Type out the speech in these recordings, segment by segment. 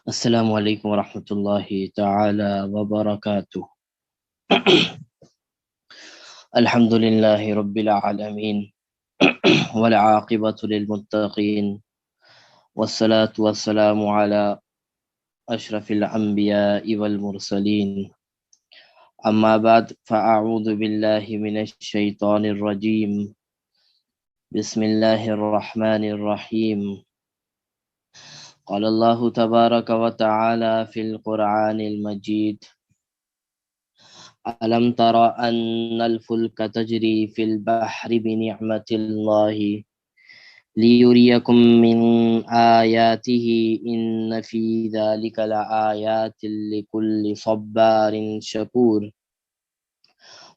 السلام علیکم ورحمۃ اللہ تعالی وبرکاتہ۔ الحمد للہ رب العالمین والعاقبۃ للمتقین والصلاة والسلام علی اشرف الانبیاء والمرسلین، اما بعد فاعوذ باللہ من الشیطان الرجیم، بسم اللہ الرحمن الرحیم۔ قال اللہ تبارک وتعالی فی القرآن المجید، ألم تر أن الفلك تجري في البحر بنعمة الله ليريكم من آياته إن في ذلك لآيات لكل صبار شكور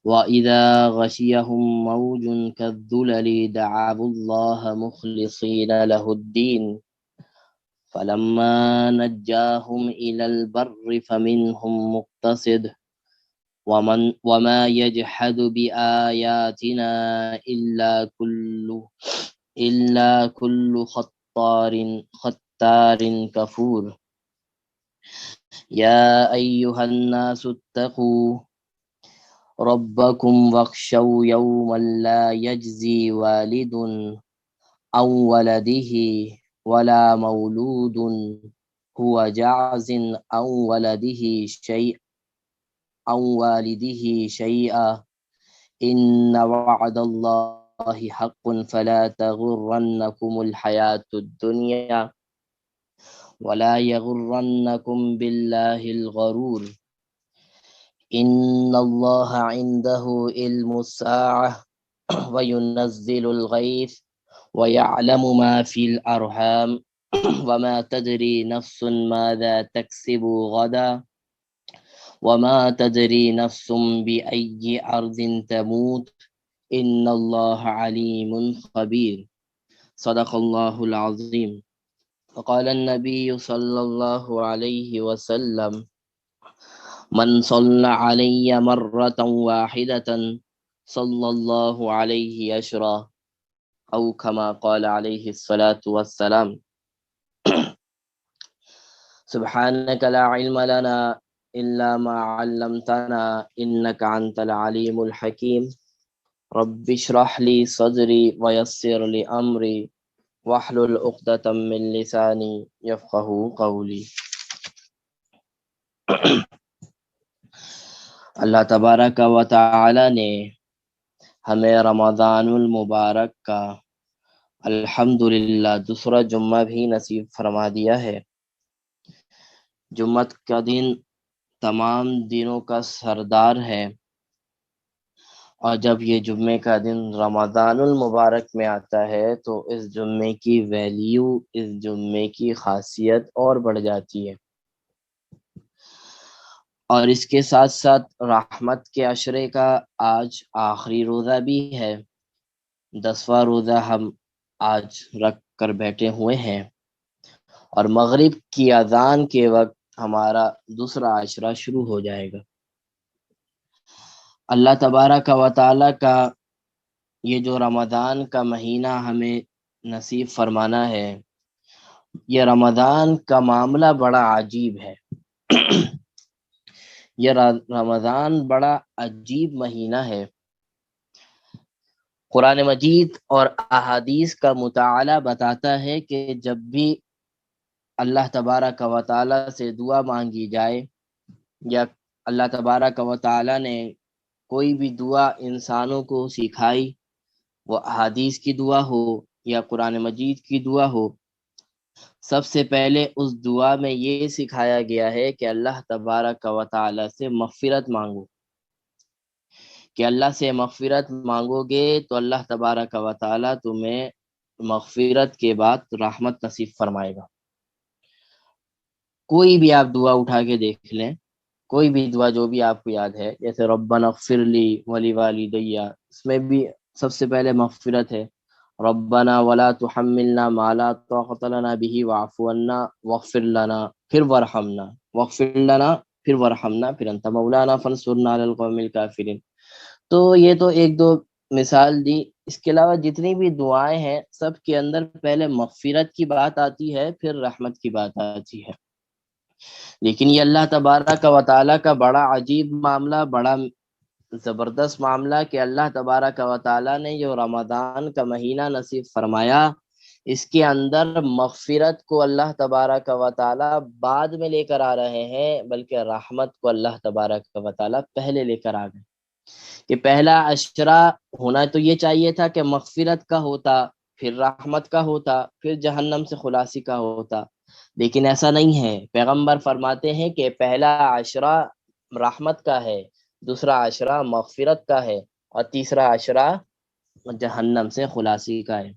وإذا غشيهم موج كالظلل دعوا الله مخلصين له الدين فلما نجاهم إلى البر فمنهم مقتصد وما يجحد بآياتنا إلا كل ختار كفور يا أيها الناس اتقوا ربكم واخشوا يوما لا يجزي والد عن ولده ولا مولود هو جاز عن والده شيئا إن وعد الله حق فلا تغرنكم الحياة الدنيا ولا يغرنكم بالله الغرور إن الله عنده علم الساعة وينزل الغيث ويعلم ما في الأرحام وما تدري نفس ماذا تكسب غدا وما تدري نفس بأي أرض تموت إن الله عليم خبير صدق الله العظيم۔ وقال النبي صلى الله عليه وسلم من صلى علي مرة واحدة صلى الله عليه عشرا أو كما قال عليه الصلاة والسلام۔ سبحانك لا علم لنا إلا ما علمتنا إنك أنت العليم الحكيم رب اشرح لي صدري ويسر لي أمري واحلل عقدة من لساني يفقهوا قولي۔ اللہ تبارک و تعالی نے ہمیں رمضان المبارک کا الحمدللہ دوسرا جمعہ بھی نصیب فرما دیا ہے۔ جمعہ کا دن تمام دنوں کا سردار ہے، اور جب یہ جمعے کا دن رمضان المبارک میں آتا ہے تو اس جمعے کی ویلیو، اس جمعے کی خاصیت اور بڑھ جاتی ہے۔ اور اس کے ساتھ ساتھ رحمت کے عشرے کا آج آخری روزہ بھی ہے، 10واں روزہ ہم آج رکھ کر بیٹھے ہوئے ہیں، اور مغرب کی اذان کے وقت ہمارا دوسرا عشرہ شروع ہو جائے گا۔ اللہ تبارک و تعالی کا یہ جو رمضان کا مہینہ ہمیں نصیب فرمانا ہے، یہ رمضان کا معاملہ بڑا عجیب ہے۔ یہ رمضان بڑا عجیب مہینہ ہے۔ قرآن مجید اور احادیث کا مطالعہ بتاتا ہے کہ جب بھی اللہ تبارک و تعالی سے دعا مانگی جائے، یا اللہ تبارک و تعالی نے کوئی بھی دعا انسانوں کو سکھائی، وہ احادیث کی دعا ہو یا قرآن مجید کی دعا ہو، سب سے پہلے اس دعا میں یہ سکھایا گیا ہے کہ اللہ تبارک و تعالی سے مغفرت مانگو، کہ اللہ سے مغفرت مانگو گے تو اللہ تبارک و تعالی تمہیں مغفرت کے بعد رحمت نصیب فرمائے گا۔ کوئی بھی آپ دعا اٹھا کے دیکھ لیں، کوئی بھی دعا جو بھی آپ کو یاد ہے، جیسے ربنا اغفر لی ولی والدی، اس میں بھی سب سے پہلے مغفرت ہے۔ ربنا ولا تحملنا ما لا طاقت لنا به واعف عنا واغفر لنا پھر ورحمنا واغفر لنا پھر ورحمنا پھر انت مولانا فانصرنا علی القوم الکافرین. تو یہ تو ایک دو مثال دی. اس کے علاوہ جتنی بھی دعائیں ہیں سب کے اندر پہلے مغفرت کی بات آتی ہے پھر رحمت کی بات آتی ہے. لیکن یہ اللہ تبارک و تعالیٰ کا بڑا عجیب معاملہ، بڑا زبردست معاملہ کہ اللہ تبارک و تعالیٰ نے جو رمضان کا مہینہ نصیب فرمایا، اس کے اندر مغفرت کو اللہ تبارک و تعالیٰ بعد میں لے کر آ رہے ہیں، بلکہ رحمت کو اللہ تبارک و تعالیٰ پہلے لے کر آ گئے. کہ پہلا عشرہ ہونا تو یہ چاہیے تھا کہ مغفرت کا ہوتا، پھر رحمت کا ہوتا، پھر جہنم سے خلاصی کا ہوتا، لیکن ایسا نہیں ہے. پیغمبر فرماتے ہیں کہ پہلا عشرہ رحمت کا ہے، دوسرا عشرہ مغفرت کا ہے، اور تیسرا عشرہ جہنم سے خلاصی کا ہے.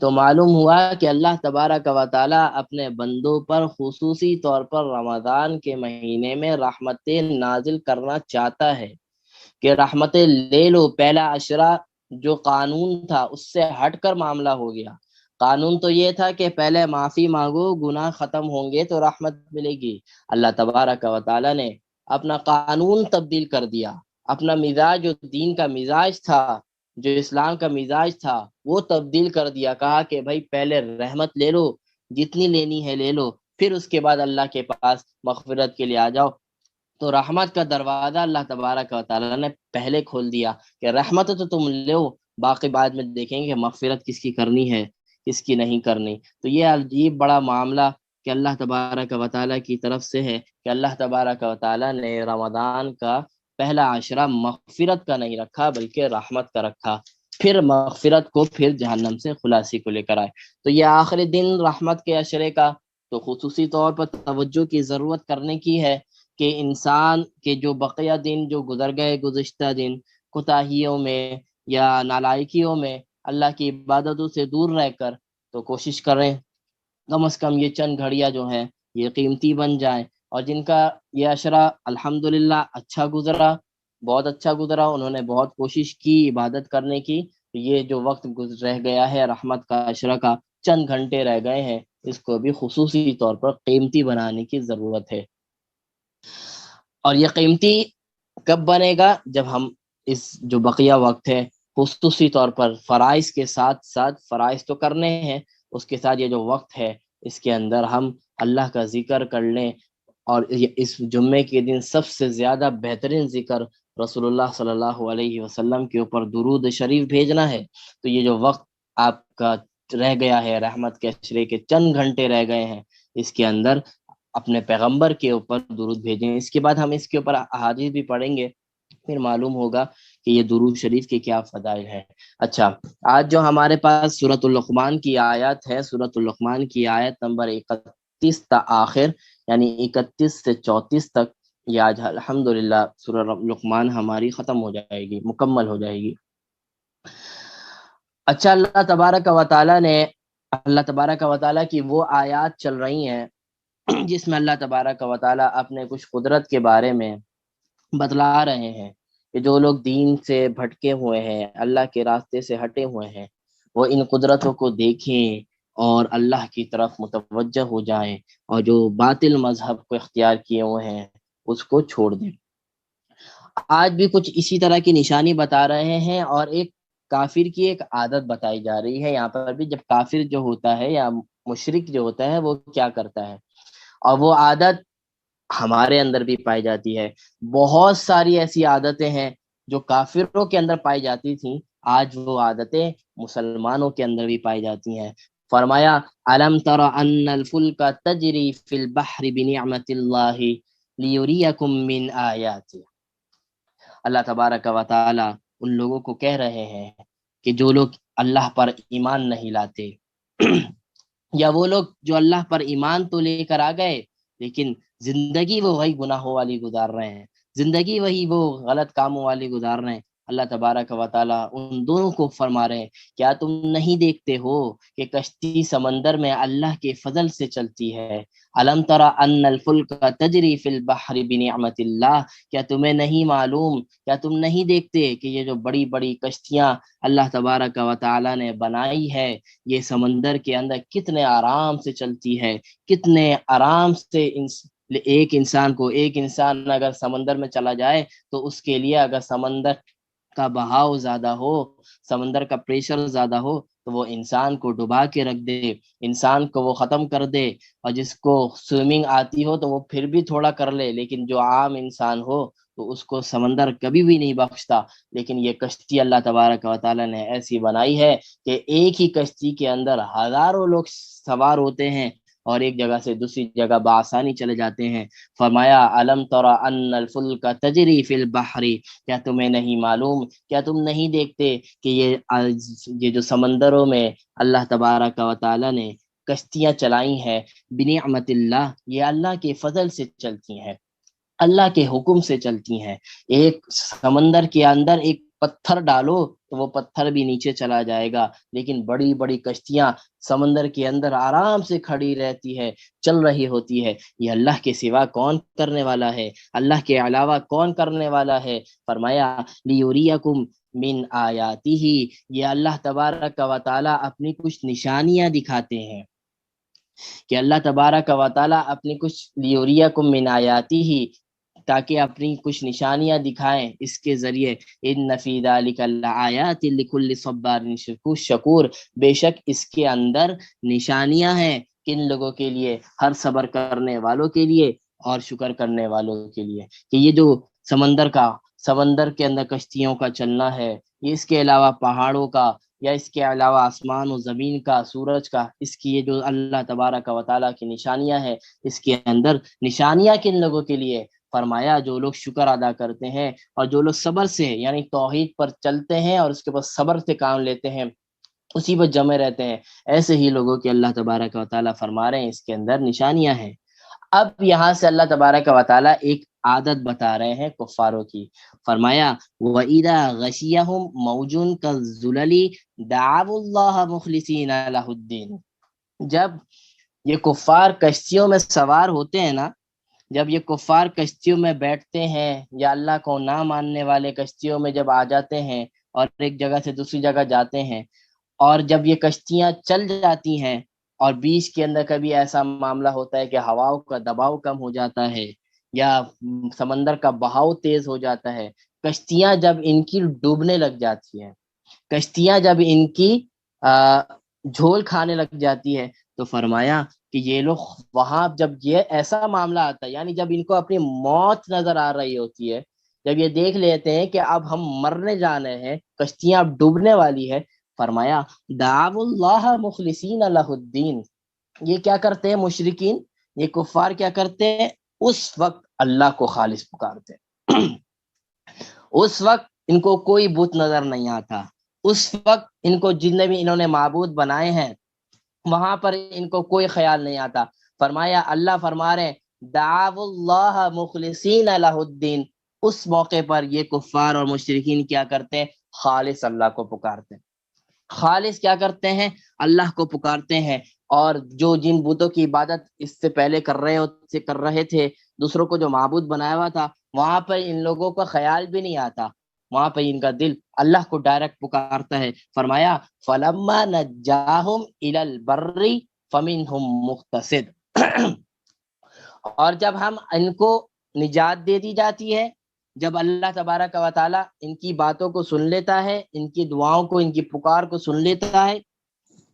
تو معلوم ہوا کہ اللہ تبارک و تعالیٰ اپنے بندوں پر خصوصی طور پر رمضان کے مہینے میں رحمتیں نازل کرنا چاہتا ہے کہ رحمتیں لے لو. پہلا عشرہ جو قانون تھا اس سے ہٹ کر معاملہ ہو گیا. قانون تو یہ تھا کہ پہلے معافی مانگو، گناہ ختم ہوں گے تو رحمت ملے گی. اللہ تبارک و تعالیٰ نے اپنا قانون تبدیل کر دیا، اپنا مزاج جو دین کا مزاج تھا، جو اسلام کا مزاج تھا، وہ تبدیل کر دیا. کہا کہ بھائی پہلے رحمت لے لو، جتنی لینی ہے لے لو، پھر اس کے بعد اللہ کے پاس مغفرت کے لیے آ جاؤ. تو رحمت کا دروازہ اللہ تبارک و تعالیٰ نے پہلے کھول دیا کہ رحمت تو تم لو، باقی بعد میں دیکھیں گے مغفرت کس کی کرنی ہے کس کی نہیں کرنی. تو یہ عجیب بڑا معاملہ کہ اللہ تبارک و تعالیٰ کی طرف سے ہے کہ اللہ تبارک و تعالیٰ نے رمضان کا پہلا عشرہ مغفرت کا نہیں رکھا بلکہ رحمت کا رکھا، پھر مغفرت کو پھر جہنم سے خلاصی کو لے کر آئے. تو یہ آخری دن رحمت کے عشرے کا تو خصوصی طور پر توجہ کی ضرورت کرنے کی ہے کہ انسان کے جو بقیہ دن جو گزر گئے، گزشتہ دن کوتاہیوں میں یا نالائکیوں میں اللہ کی عبادتوں سے دور رہ کر تو کوشش کریں کم از کم یہ چند گھڑیاں جو ہیں یہ قیمتی بن جائیں. اور جن کا یہ عشرہ الحمدللہ اچھا گزرا، بہت اچھا گزرا، انہوں نے بہت کوشش کی عبادت کرنے کی، تو یہ جو وقت رہ گیا ہے رحمت کا عشرہ کا، چند گھنٹے رہ گئے ہیں، اس کو بھی خصوصی طور پر قیمتی بنانے کی ضرورت ہے. اور یہ قیمتی کب بنے گا؟ جب ہم اس جو بقیہ وقت ہے خصوصی طور پر فرائض کے ساتھ ساتھ، فرائض تو کرنے ہیں، اس کے ساتھ یہ جو وقت ہے اس کے اندر ہم اللہ کا ذکر کر لیں. اور اس جمعے کے دن سب سے زیادہ بہترین ذکر رسول اللہ صلی اللہ علیہ وسلم کے اوپر درود شریف بھیجنا ہے. تو یہ جو وقت آپ کا رہ گیا ہے رحمت کے عشرے کے چند گھنٹے رہ گئے ہیں، اس کے اندر اپنے پیغمبر کے اوپر درود بھیجیں. اس کے بعد ہم اس کے اوپر احادیث بھی پڑھیں گے، پھر معلوم ہوگا کہ یہ درود شریف کے کیا فضائل ہیں. اچھا، آج جو ہمارے پاس سورۃ اللقمان کی آیت ہے، سورۃ اللقمان کی آیت نمبر 31 تا آخر، یعنی 31 سے 34 تک، یہ آج الحمدللہ سورۃ لقمان ہماری ختم ہو جائے گی، مکمل ہو جائے گی. اچھا، اللہ تبارک و تعالیٰ کی وہ آیات چل رہی ہیں جس میں اللہ تبارک و تعالیٰ اپنے کچھ قدرت کے بارے میں بتلا رہے ہیں کہ جو لوگ دین سے بھٹکے ہوئے ہیں، اللہ کے راستے سے ہٹے ہوئے ہیں، وہ ان قدرتوں کو دیکھیں اور اللہ کی طرف متوجہ ہو جائیں، اور جو باطل مذہب کو اختیار کیے ہوئے ہیں اس کو چھوڑ دیں. آج بھی کچھ اسی طرح کی نشانی بتا رہے ہیں، اور ایک کافر کی ایک عادت بتائی جا رہی ہے یہاں پر بھی. جب کافر جو ہوتا ہے یا مشرک جو ہوتا ہے وہ کیا کرتا ہے، اور وہ عادت ہمارے اندر بھی پائی جاتی ہے. بہت ساری ایسی عادتیں ہیں جو کافروں کے اندر پائی جاتی تھیں، آج وہ عادتیں مسلمانوں کے اندر بھی پائی جاتی ہیں. فرمایا الم تر ان الفلک تجری فی البحر بنعمت اللہ لیریکم من آیاتہ. اللہ تبارک و تعالی ان لوگوں کو کہہ رہے ہیں کہ جو لوگ اللہ پر ایمان نہیں لاتے یا وہ لوگ جو اللہ پر ایمان تو لے کر آ گئے لیکن زندگی وہ وہی گناہوں والی گزار رہے ہیں، زندگی وہی وہ غلط کاموں والی گزار رہے ہیں. اللہ تبارک و تعالیٰ ان دونوں کو فرما رہے ہیں کیا تم نہیں دیکھتے ہو کہ کشتی سمندر میں اللہ کے فضل سے چلتی ہے؟ الم تر ان الفلک تجری فی البحر بنعمت اللہ، کیا تمہیں نہیں معلوم، کیا تم نہیں دیکھتے کہ یہ جو بڑی بڑی کشتیاں اللہ تبارک و تعالیٰ نے بنائی ہے یہ سمندر کے اندر کتنے آرام سے چلتی ہے، کتنے آرام سے ایک انسان اگر سمندر میں چلا جائے تو اس کے لیے اگر سمندر کا بہاؤ زیادہ ہو، سمندر کا پریشر زیادہ ہو تو وہ انسان کو ڈبا کے رکھ دے، انسان کو وہ ختم کر دے، اور جس کو سوئمنگ آتی ہو تو وہ پھر بھی تھوڑا کر لے، لیکن جو عام انسان ہو تو اس کو سمندر کبھی بھی نہیں بخشتا۔ لیکن یہ کشتی اللہ تبارک و تعالیٰ نے ایسی بنائی ہے کہ ایک ہی کشتی کے اندر ہزاروں لوگ سوار ہوتے ہیں اور ایک جگہ سے دوسری جگہ بآسانی چلے جاتے ہیں۔ فرمایا الم تر ان الفلک تجری فی البحر، کیا تمہیں نہیں معلوم، کیا تم نہیں دیکھتے کہ یہ جو سمندروں میں اللہ تبارک و تعالیٰ نے کشتیاں چلائی ہیں بنعمت اللہ، یہ اللہ کے فضل سے چلتی ہیں، اللہ کے حکم سے چلتی ہیں۔ ایک سمندر کے اندر ایک پتھر ڈالو تو وہ پتھر بھی نیچے چلا جائے گا، لیکن بڑی بڑی کشتیاں سمندر کے اندر آرام سے کھڑی رہتی ہے، چل رہی ہوتی ہے۔ یہ اللہ کے سوا کون کرنے والا ہے؟ اللہ کے علاوہ کون کرنے والا ہے؟ فرمایا لیوریکم من آیاتہ، یہ اللہ تبارک و تعالی اپنی کچھ نشانیاں دکھاتے ہیں، کہ اللہ تبارک و تعالیٰ اپنی کچھ لیوریکم من آیاتی ہی، تاکہ اپنی کچھ نشانیاں دکھائیں اس کے ذریعے۔ ان فی ذلک لآیات لکل صبار شکور، بے شک اس کے اندر نشانیاں ہیں کن لوگوں کے لیے؟ ہر صبر کرنے والوں کے لیے اور شکر کرنے والوں کے لیے، کہ یہ جو سمندر کے اندر کشتیوں کا چلنا ہے، یہ اس کے علاوہ پہاڑوں کا، یا اس کے علاوہ آسمان و زمین کا، سورج کا، اس کی یہ جو اللہ تبارک و تعالیٰ کی نشانیاں ہیں، اس کے اندر نشانیاں کن لوگوں کے لیے؟ فرمایا جو لوگ شکر ادا کرتے ہیں اور جو لوگ صبر سے یعنی توحید پر چلتے ہیں اور اس کے بعد صبر سے کام لیتے ہیں، اسی پر جمع رہتے ہیں، ایسے ہی لوگوں کی اللہ تبارک و تعالیٰ فرما رہے ہیں اس کے اندر نشانیاں ہیں۔ اب یہاں سے اللہ تبارک و تعالیٰ ایک عادت بتا رہے ہیں کفاروں کی۔ فرمایا وَإِذَا غَشِيَهُمْ مَوْجٌ كَالظُّلَلِ دَعَوُا اللَّهَ مُخْلِصِينَ لَهُ الدِّينَ، جب یہ کفار کشتیوں میں سوار ہوتے ہیں نا، جب یہ کفار کشتیوں میں بیٹھتے ہیں یا اللہ کو نہ ماننے والے کشتیوں میں جب آ جاتے ہیں اور ایک جگہ سے دوسری جگہ جاتے ہیں، اور جب یہ کشتیاں چل جاتی ہیں اور بیچ کے اندر کبھی ایسا معاملہ ہوتا ہے کہ ہواؤں کا دباؤ کم ہو جاتا ہے یا سمندر کا بہاؤ تیز ہو جاتا ہے، کشتیاں جب ان کی ڈوبنے لگ جاتی ہیں، کشتیاں جب ان کی جھول کھانے لگ جاتی ہے، تو فرمایا کہ یہ لوگ وہاں جب یہ ایسا معاملہ آتا ہے، یعنی جب ان کو اپنی موت نظر آ رہی ہوتی ہے، جب یہ دیکھ لیتے ہیں کہ اب ہم مرنے جانے ہیں، کشتیاں اب ڈوبنے والی ہے، فرمایا دعوا اللہ مخلصین لہ الدین، یہ کیا کرتے ہیں مشرکین، یہ کفار کیا کرتے ہیں؟ اس وقت اللہ کو خالص پکارتے ہیں۔ اس وقت ان کو کوئی بت نظر نہیں آتا، اس وقت ان کو جتنے بھی انہوں نے معبود بنائے ہیں وہاں پر ان کو کوئی خیال نہیں آتا۔ فرمایا اللہ فرما رہے دعوا اللہ مخلصین لہ الدین، اس موقع پر یہ کفار اور مشرکین کیا کرتے ہیں؟ خالص اللہ کو پکارتے ہیں، خالص کیا کرتے ہیں؟ اللہ کو پکارتے ہیں۔ اور جو جن بتوں کی عبادت اس سے پہلے کر رہے تھے، دوسروں کو جو معبود بنایا ہوا تھا، وہاں پر ان لوگوں کا خیال بھی نہیں آتا، وہاں پہ ان کا دل اللہ کو ڈائریکٹ پکارتا ہے۔ فرمایا فَلَمَّا نَجَّاهُمْ إِلَى الْبَرِّ فَمِنْهُمْ مُقْتَصِدٌ، اور جب ہم ان کو نجات دے دی جاتی ہے، جب اللہ تبارک و تعالیٰ ان کی باتوں کو سن لیتا ہے، ان کی دعاؤں کو، ان کی پکار کو سن لیتا ہے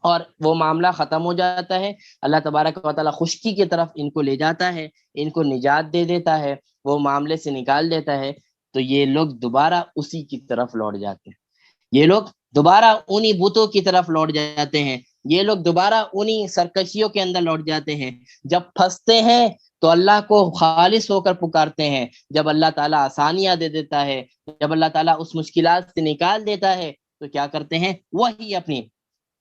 اور وہ معاملہ ختم ہو جاتا ہے، اللہ تبارک و تعالیٰ خشکی کی طرف ان کو لے جاتا ہے، ان کو نجات دے دیتا ہے، وہ معاملے سے نکال دیتا ہے، تو یہ لوگ دوبارہ اسی کی طرف لوٹ جاتے ہیں، یہ لوگ دوبارہ انہی بتوں کی طرف لوٹ جاتے ہیں، یہ لوگ دوبارہ انہی سرکشیوں کے اندر لوٹ جاتے ہیں۔ جب پھنستے ہیں تو اللہ کو خالص ہو کر پکارتے ہیں، جب اللہ تعالیٰ آسانیاں دے دیتا ہے، جب اللہ تعالیٰ اس مشکلات سے نکال دیتا ہے، تو کیا کرتے ہیں؟ وہی اپنی،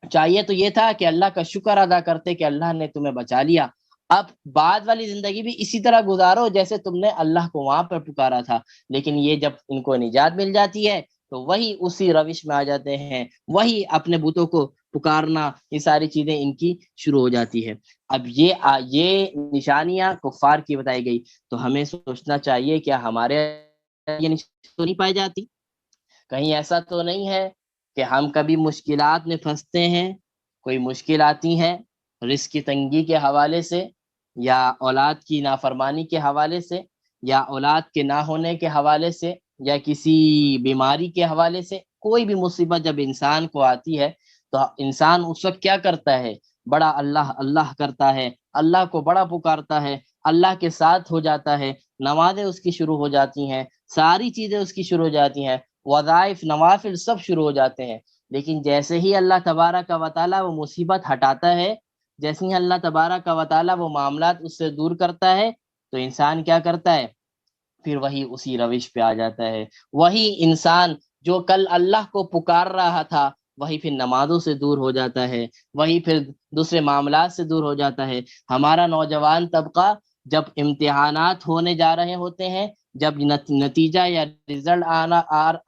چاہیے تو یہ تھا کہ اللہ کا شکر ادا کرتے کہ اللہ نے تمہیں بچا لیا، اب بعد والی زندگی بھی اسی طرح گزارو جیسے تم نے اللہ کو وہاں پر پکارا تھا، لیکن یہ جب ان کو نجات مل جاتی ہے تو وہی اسی روش میں آ جاتے ہیں، وہی اپنے بتوں کو پکارنا، یہ ساری چیزیں ان کی شروع ہو جاتی ہے۔ اب یہ نشانیاں کفار کی بتائی گئی، تو ہمیں سوچنا چاہیے کیا ہمارے یہ نشانیاں تو نہیں پائی جاتی؟ کہیں ایسا تو نہیں ہے کہ ہم کبھی مشکلات میں پھنستے ہیں، کوئی مشکل آتی ہے رزق کی تنگی کے حوالے سے، یا اولاد کی نافرمانی کے حوالے سے، یا اولاد کے نہ ہونے کے حوالے سے، یا کسی بیماری کے حوالے سے، کوئی بھی مصیبت جب انسان کو آتی ہے تو انسان اس وقت کیا کرتا ہے؟ بڑا اللہ اللہ کرتا ہے، اللہ کو بڑا پکارتا ہے، اللہ کے ساتھ ہو جاتا ہے، نمازیں اس کی شروع ہو جاتی ہیں، ساری چیزیں اس کی شروع ہو جاتی ہیں، وظائف نوافل سب شروع ہو جاتے ہیں۔ لیکن جیسے ہی اللہ تبارک و تعالیٰ وہ مصیبت ہٹاتا ہے، جیسے ہی اللہ تبارک و تعالیٰ وہ معاملات اس سے دور کرتا ہے، تو انسان کیا کرتا ہے؟ پھر وہی اسی روش پہ آ جاتا ہے۔ وہی انسان جو کل اللہ کو پکار رہا تھا، وہی پھر نمازوں سے دور ہو جاتا ہے، وہی پھر دوسرے معاملات سے دور ہو جاتا ہے۔ ہمارا نوجوان طبقہ جب امتحانات ہونے جا رہے ہوتے ہیں، جب نتیجہ یا رزلٹ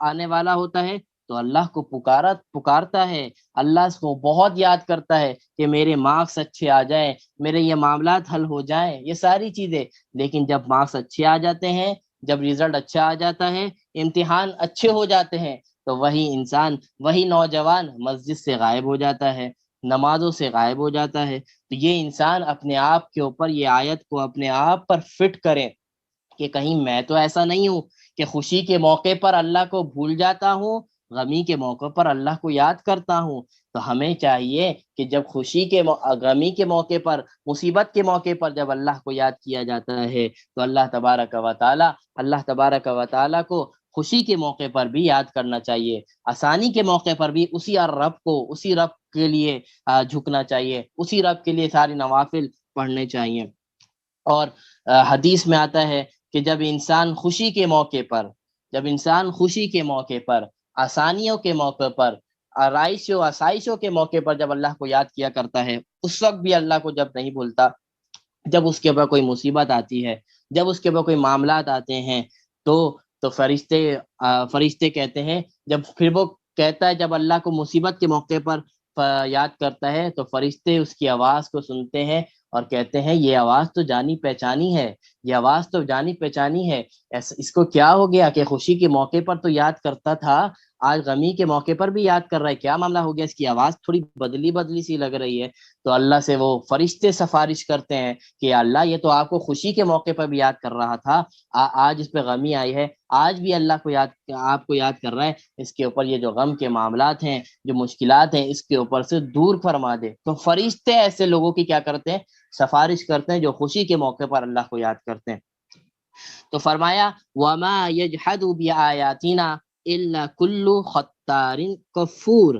آنے والا ہوتا ہے، تو اللہ کو پکارتا ہے، اللہ کو بہت یاد کرتا ہے کہ میرے مارکس اچھے آ جائیں، میرے یہ معاملات حل ہو جائیں، یہ ساری چیزیں۔ لیکن جب مارکس اچھے آ جاتے ہیں، جب رزلٹ اچھا آ جاتا ہے، امتحان اچھے ہو جاتے ہیں، تو وہی انسان، وہی نوجوان مسجد سے غائب ہو جاتا ہے، نمازوں سے غائب ہو جاتا ہے۔ تو یہ انسان اپنے آپ کے اوپر یہ آیت کو اپنے آپ پر فٹ کرے کہ کہیں میں تو ایسا نہیں ہوں کہ خوشی کے موقع پر اللہ کو بھول جاتا ہوں، غمی کے موقع پر اللہ کو یاد کرتا ہوں۔ تو ہمیں چاہیے کہ جب غمی کے موقع پر، مصیبت کے موقع پر جب اللہ کو یاد کیا جاتا ہے، تو اللہ تبارک و تعالیٰ کو خوشی کے موقع پر بھی یاد کرنا چاہیے، آسانی کے موقع پر بھی اسی رب کے لیے جھکنا چاہیے، اسی رب کے لیے ساری نوافل پڑھنے چاہیے۔ اور حدیث میں آتا ہے کہ جب انسان خوشی کے موقع پر، آسانیوں کے موقع پر، آسائشوں کے موقع پر جب اللہ کو یاد کیا کرتا ہے، اس وقت بھی اللہ کو جب نہیں بھولتا، جب اس کے اوپر کوئی مصیبت آتی ہے، جب اس کے اوپر کوئی معاملات آتے ہیں، تو فرشتے کہتے ہیں، پھر وہ کہتا ہے جب اللہ کو مصیبت کے موقع پر یاد کرتا ہے، تو فرشتے اس کی آواز کو سنتے ہیں اور کہتے ہیں یہ آواز تو جانی پہچانی ہے، اس کو کیا ہو گیا کہ خوشی کے موقع پر تو یاد کرتا تھا، آج غمی کے موقع پر بھی یاد کر رہا ہے، کیا معاملہ ہو گیا، اس کی آواز تھوڑی بدلی سی لگ رہی ہے۔ تو اللہ سے وہ فرشتے سفارش کرتے ہیں کہ اللہ یہ تو آپ کو خوشی کے موقع پر بھی یاد کر رہا تھا، آج اس پہ غمی آئی ہے، آج بھی اللہ کو آپ کو یاد کر رہا ہے، اس کے اوپر یہ جو غم کے معاملات ہیں، جو مشکلات ہیں، اس کے اوپر سے دور فرما دے۔ تو فرشتے ایسے لوگوں کی کیا کرتے ہیں؟ سفارش کرتے ہیں جو خوشی کے موقع پر اللہ کو یاد کرتے ہیں۔ تو فرمایا وما یجحد بآیاتنا الا کل ختار کفور۔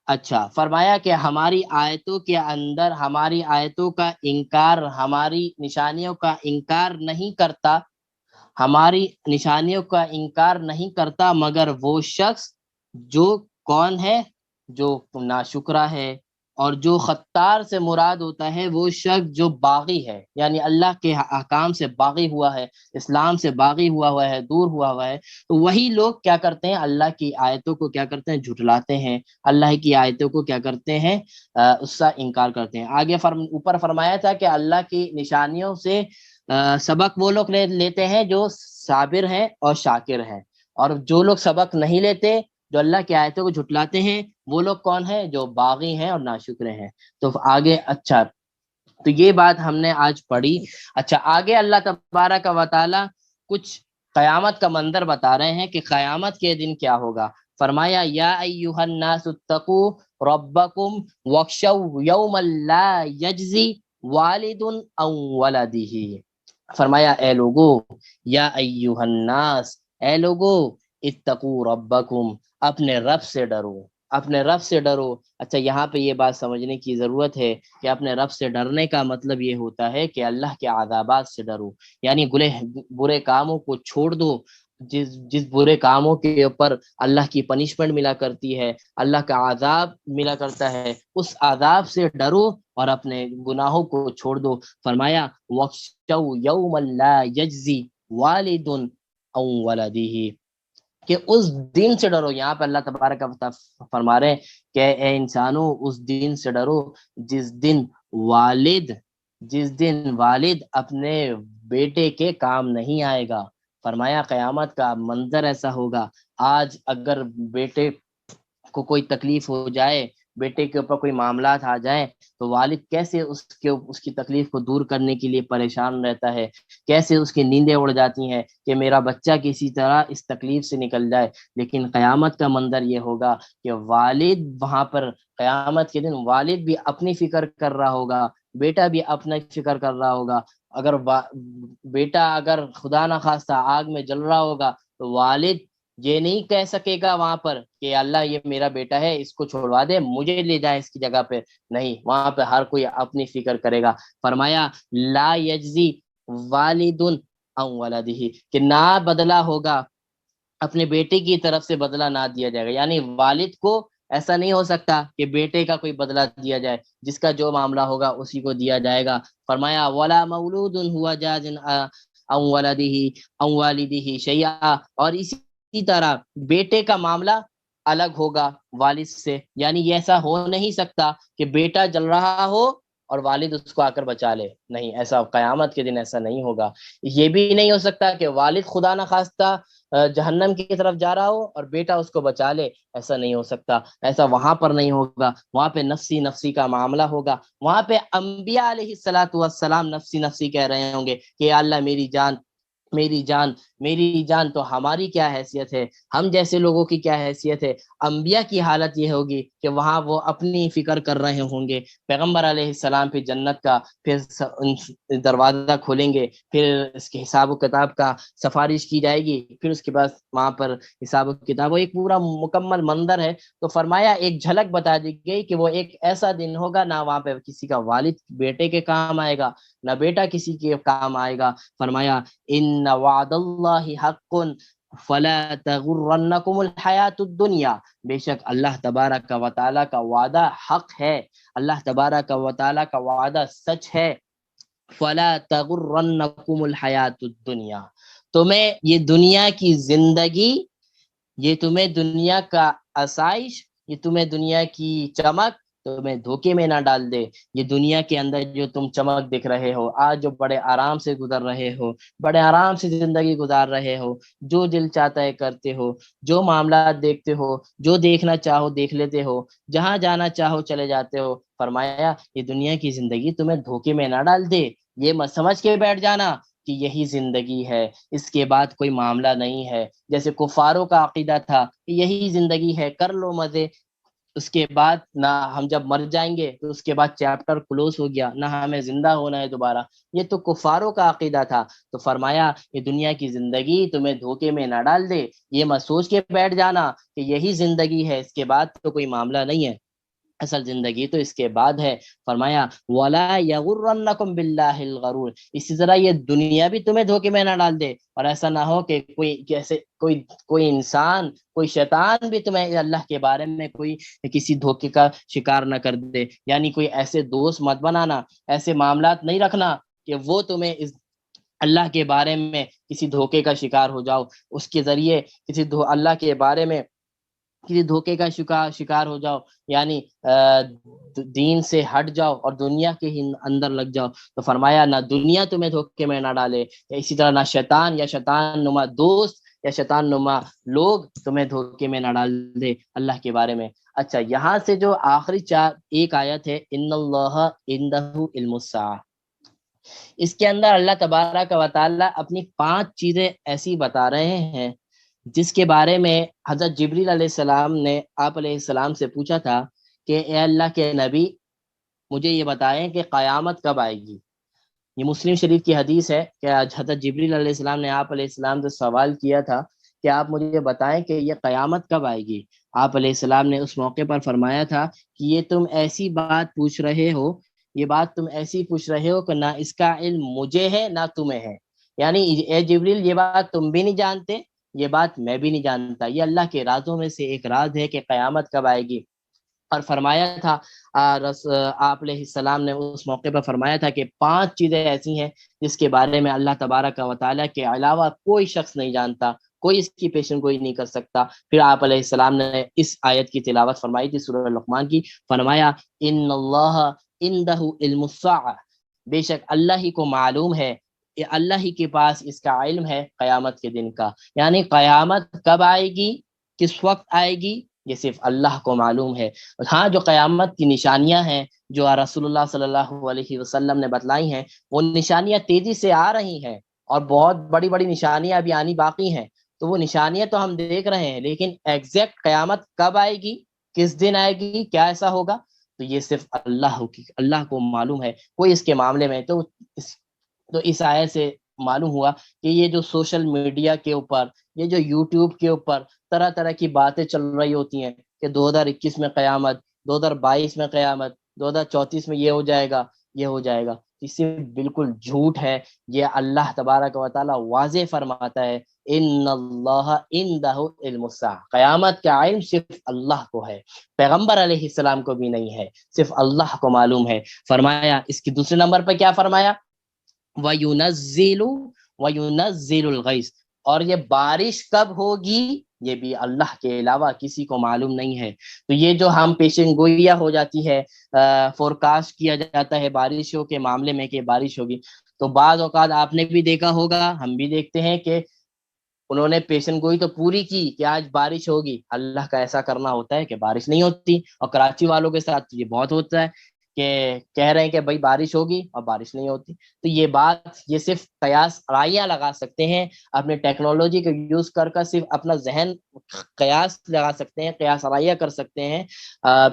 اچھا، فرمایا کہ ہماری آیتوں کے اندر، ہماری آیتوں کا انکار، ہماری نشانیوں کا انکار نہیں کرتا، ہماری نشانیوں کا انکار نہیں کرتا مگر وہ شخص جو کون ہے؟ جو ناشکرا ہے، اور جو خطار سے مراد ہوتا ہے وہ شخص جو باغی ہے، یعنی اللہ کے احکام سے باغی ہوا ہے، اسلام سے باغی ہوا ہے، دور ہوا ہے۔ تو وہی لوگ کیا کرتے ہیں؟ اللہ کی آیتوں کو کیا کرتے ہیں؟ جھٹلاتے ہیں، اللہ کی آیتوں کو کیا کرتے ہیں؟ اس کا انکار کرتے ہیں۔ آگے اوپر فرمایا تھا کہ اللہ کی نشانیوں سے سبق وہ لوگ لیتے ہیں جو صابر ہیں اور شاکر ہیں، اور جو لوگ سبق نہیں لیتے، جو اللہ کی آیتوں کو جھٹلاتے ہیں، وہ لوگ کون ہیں؟ جو باغی ہیں اور ناشکرے ہیں۔ تو آگے، اچھا، تو یہ بات ہم نے آج پڑھی۔ اچھا، آگے اللہ تبارک و تعالی کچھ قیامت کا منظر بتا رہے ہیں کہ قیامت کے دن کیا ہوگا۔ فرمایا یا ایھا الناس اتقوا ربکم واخشوا یوما لا یجزی والد عن ولدہ۔ فرمایا اے لوگو، یا ایھا الناس، اے لوگو، اتقوا ربکم، اپنے رب سے ڈرو، اپنے رب سے ڈرو۔ اچھا، یہاں پہ یہ بات سمجھنے کی ضرورت ہے کہ اپنے رب سے ڈرنے کا مطلب یہ ہوتا ہے کہ اللہ کے عذابات سے ڈرو، یعنی برے کاموں کو چھوڑ دو، جس برے کاموں کے اوپر اللہ کی پنشمنٹ ملا کرتی ہے، اللہ کا عذاب ملا کرتا ہے، اس عذاب سے ڈرو اور اپنے گناہوں کو چھوڑ دو۔ فرمایا وَاخْشَوْا يَوْمًا لَا يَجْزِي وَالِدٌ عَنْ وَلَدِهِ، کہ اس دن سے ڈرو۔ یہاں پہ اللہ تبارک و تعالیٰ فرما رہے ہیں کہ اے انسانوں اس دن سے ڈرو جس دن والد اپنے بیٹے کے کام نہیں آئے گا۔ فرمایا قیامت کا منظر ایسا ہوگا، آج اگر بیٹے کو کوئی تکلیف ہو جائے، بیٹے کے اوپر کوئی معاملات آ جائیں، تو والد کیسے اس کی تکلیف کو دور کرنے کے لیے پریشان رہتا ہے، کیسے اس کی نیندیں اڑ جاتی ہیں کہ میرا بچہ کسی طرح اس تکلیف سے نکل جائے۔ لیکن قیامت کا منظر یہ ہوگا کہ والد وہاں پر قیامت کے دن والد بھی اپنی فکر کر رہا ہوگا، بیٹا بھی اپنا فکر کر رہا ہوگا۔ اگر بیٹا اگر خدا نخواستہ آگ میں جل رہا ہوگا تو والد یہ نہیں کہہ سکے گا وہاں پر کہ اللہ یہ میرا بیٹا ہے، اس کو چھوڑوا دے، مجھے لے جائے اس کی جگہ پہ، نہیں، وہاں پہ ہر کوئی اپنی فکر کرے گا۔ فرمایا لا یجزی والد عن ولدہ، کہ نہ بدلہ ہوگا، اپنے بیٹے کی طرف سے بدلہ نہ دیا جائے گا، یعنی والد کو ایسا نہیں ہو سکتا کہ بیٹے کا کوئی بدلہ دیا جائے، جس کا جو معاملہ ہوگا اسی کو دیا جائے گا۔ فرمایا ولا مولود ہوا جاز عن ولدہ عن والدہ شیئا، اور اسی طرح بیٹے کا معاملہ الگ ہوگا والد سے، یعنی یہ ایسا ہو نہیں سکتا کہ بیٹا جل رہا ہو اور والد اس کو آ کر بچا لے، نہیں، ایسا قیامت کے دن ایسا نہیں ہوگا۔ یہ بھی نہیں ہو سکتا کہ والد خدا نخواستہ جہنم کی طرف جا رہا ہو اور بیٹا اس کو بچا لے، ایسا نہیں ہو سکتا، ایسا وہاں پر نہیں ہوگا۔ وہاں پہ نفسی نفسی کا معاملہ ہوگا، وہاں پہ انبیاء علیہ الصلاۃ والسلام نفسی نفسی کہہ رہے ہوں گے کہ یا اللہ میری جان، میری جان، میری جان، تو ہماری کیا حیثیت ہے، ہم جیسے لوگوں کی کیا حیثیت ہے۔ انبیاء کی حالت یہ ہوگی کہ وہاں وہ اپنی فکر کر رہے ہوں گے، پیغمبر علیہ السلام پھر جنت کا پھر دروازہ کھولیں گے، پھر اس کے حساب و کتاب کا سفارش کی جائے گی، پھر اس کے بعد وہاں پر حساب و کتاب، وہ ایک پورا مکمل منظر ہے۔ تو فرمایا ایک جھلک بتا دی گئی کہ وہ ایک ایسا دن ہوگا نہ وہاں پہ کسی کا والد بیٹے کے کام آئے گا، نہ بیٹا کسی کے کام آئے گا۔ فرمایا ان وعد اللہ حق فلا تغرنکم الحیات الدنیا، بے شک اللہ تبارک و تعالیٰ کا وعدہ حق ہے، اللہ تبارک و تعالیٰ کا وعدہ سچ ہے۔ فلا تغرنکم الحیات الدنیا، تمہیں یہ دنیا کی زندگی، یہ تمہیں دنیا کا آسائش، یہ تمہیں دنیا کی چمک تمہیں دھوکے میں نہ ڈال دے۔ یہ دنیا کے اندر جو تم چمک دکھ رہے ہو، آج جو بڑے آرام سے گزر رہے ہو، بڑے آرام سے زندگی گزار رہے ہو، جو دل چاہتا ہے کرتے ہو، جو معاملات دیکھتے ہو، جو دیکھنا چاہو دیکھ لیتے ہو، جہاں جانا چاہو چلے جاتے ہو، فرمایا یہ دنیا کی زندگی تمہیں دھوکے میں نہ ڈال دے، یہ مت سمجھ کے بیٹھ جانا کہ یہی زندگی ہے، اس کے بعد کوئی معاملہ نہیں ہے۔ جیسے کفاروں کا عقیدہ تھا کہ یہی زندگی ہے، کر لو مزے، اس کے بعد نہ ہم جب مر جائیں گے تو اس کے بعد چیپٹر کلوز ہو گیا، نہ ہمیں زندہ ہونا ہے دوبارہ، یہ تو کفاروں کا عقیدہ تھا۔ تو فرمایا یہ دنیا کی زندگی تمہیں دھوکے میں نہ ڈال دے، یہ مت سوچ کے بیٹھ جانا کہ یہی زندگی ہے، اس کے بعد تو کوئی معاملہ نہیں ہے، اصل زندگی تو اس کے بعد ہے۔ فرمایا وَلَا يَغُرَّنَّكُمْ بِاللَّهِ الْغَرُورُ، اسی طرح یہ دنیا بھی تمہیں دھوکے میں نہ ڈال دے، اور ایسا نہ ہو کہ کوئی انسان، کوئی شیطان بھی تمہیں اللہ کے بارے میں کسی دھوکے کا شکار نہ کر دے، یعنی کوئی ایسے دوست مت بنانا، ایسے معاملات نہیں رکھنا کہ وہ تمہیں اللہ کے بارے میں کسی دھوکے کا شکار ہو جاؤ، اس کے ذریعے اللہ کے بارے میں کسی دھوکے کا شکار ہو جاؤ، یعنی دین سے ہٹ جاؤ اور دنیا کے ہی اندر لگ جاؤ۔ تو فرمایا نہ دنیا تمہیں دھوکے میں نہ ڈالے، یا اسی طرح نہ شیطان یا شیطان نما دوست یا شیطان نما لوگ تمہیں دھوکے میں نہ ڈال دے اللہ کے بارے میں۔ اچھا، یہاں سے جو آخری ایک آیت ہے ان اللہ عندہ علم الساعہ، اس کے اندر اللہ تبارک و تعالیٰ اپنی 5 چیزیں ایسی بتا رہے ہیں جس کے بارے میں حضرت جبریل علیہ السلام نے آپ علیہ السلام سے پوچھا تھا کہ اے اللہ کے نبی مجھے یہ بتائیں کہ قیامت کب آئے گی۔ یہ مسلم شریف کی حدیث ہے کہ حضرت جبریل علیہ السلام نے آپ علیہ السلام سے سوال کیا تھا کہ آپ مجھے بتائیں کہ یہ قیامت کب آئے گی۔ آپ علیہ السلام نے اس موقع پر فرمایا تھا کہ یہ تم ایسی بات پوچھ رہے ہو، یہ بات تم ایسی پوچھ رہے ہو کہ نہ اس کا علم مجھے ہے نہ تمہیں ہے، یعنی اے جبریل یہ بات تم بھی نہیں جانتے یہ بات میں بھی نہیں جانتا. یہ اللہ کے رازوں میں سے ایک راز ہے کہ قیامت کب آئے گی. اور فرمایا تھا آپ علیہ السلام نے اس موقع پر فرمایا تھا کہ 5 چیزیں ایسی ہیں جس کے بارے میں اللہ تبارک و تعالیٰ کے علاوہ کوئی شخص نہیں جانتا, کوئی اس کی پیشن گوئی نہیں کر سکتا. پھر آپ علیہ السلام نے اس آیت کی تلاوت فرمائی تھی سورہ لقمان کی. فرمایا ان اللہ عندہ علم الساعہ, بے شک اللہ ہی کو معلوم ہے, اللہ ہی کے پاس اس کا علم ہے قیامت کے دن کا. یعنی قیامت کب آئے گی, کس وقت آئے گی, یہ صرف اللہ کو معلوم ہے. ہاں, جو قیامت کی نشانیاں ہیں جو رسول اللہ صلی اللہ علیہ وسلم نے بتلائی ہیں, وہ نشانیاں تیزی سے آ رہی ہیں اور بہت بڑی بڑی نشانیاں ابھی آنی باقی ہیں. تو وہ نشانیاں تو ہم دیکھ رہے ہیں, لیکن ایگزیکٹ قیامت کب آئے گی, کس دن آئے گی, کیا ایسا ہوگا, تو یہ صرف اللہ کو معلوم ہے, کوئی اس کے معاملے میں. تو اس آیت سے معلوم ہوا کہ یہ جو سوشل میڈیا کے اوپر, یہ جو یوٹیوب کے اوپر طرح طرح کی باتیں چل رہی ہوتی ہیں کہ 2021 میں قیامت, 2022 میں قیامت, 2034 میں یہ ہو جائے گا, یہ ہو جائے گا, اس سے بالکل جھوٹ ہے. یہ اللہ تبارک و تعالیٰ واضح فرماتا ہے ان اللہ عندہ علم الساعہ, قیامت کا علم صرف اللہ کو ہے, پیغمبر علیہ السلام کو بھی نہیں ہے, صرف اللہ کو معلوم ہے. فرمایا اس کی دوسرے نمبر پہ کیا فرمایا, وَيُنَزِّلُ الْغَيْثَ, اور یہ بارش کب ہوگی یہ بھی اللہ کے علاوہ کسی کو معلوم نہیں ہے. تو یہ جو ہم پیشن گوئیاں ہو جاتی ہے, فورکاسٹ کیا جاتا ہے بارشوں کے معاملے میں کہ بارش ہوگی, تو بعض اوقات آپ نے بھی دیکھا ہوگا, ہم بھی دیکھتے ہیں کہ انہوں نے پیشن گوئی تو پوری کی کہ آج بارش ہوگی, اللہ کا ایسا کرنا ہوتا ہے کہ بارش نہیں ہوتی. اور کراچی والوں کے ساتھ یہ بہت ہوتا ہے کہ کہہ رہے ہیں کہ بھائی بارش ہوگی اور بارش نہیں ہوتی. تو یہ بات, یہ صرف قیاس رائیاں لگا سکتے ہیں, اپنے ٹیکنالوجی کا یوز کر صرف اپنا ذہن قیاس لگا سکتے ہیں, قیاس رائیاں کر سکتے ہیں,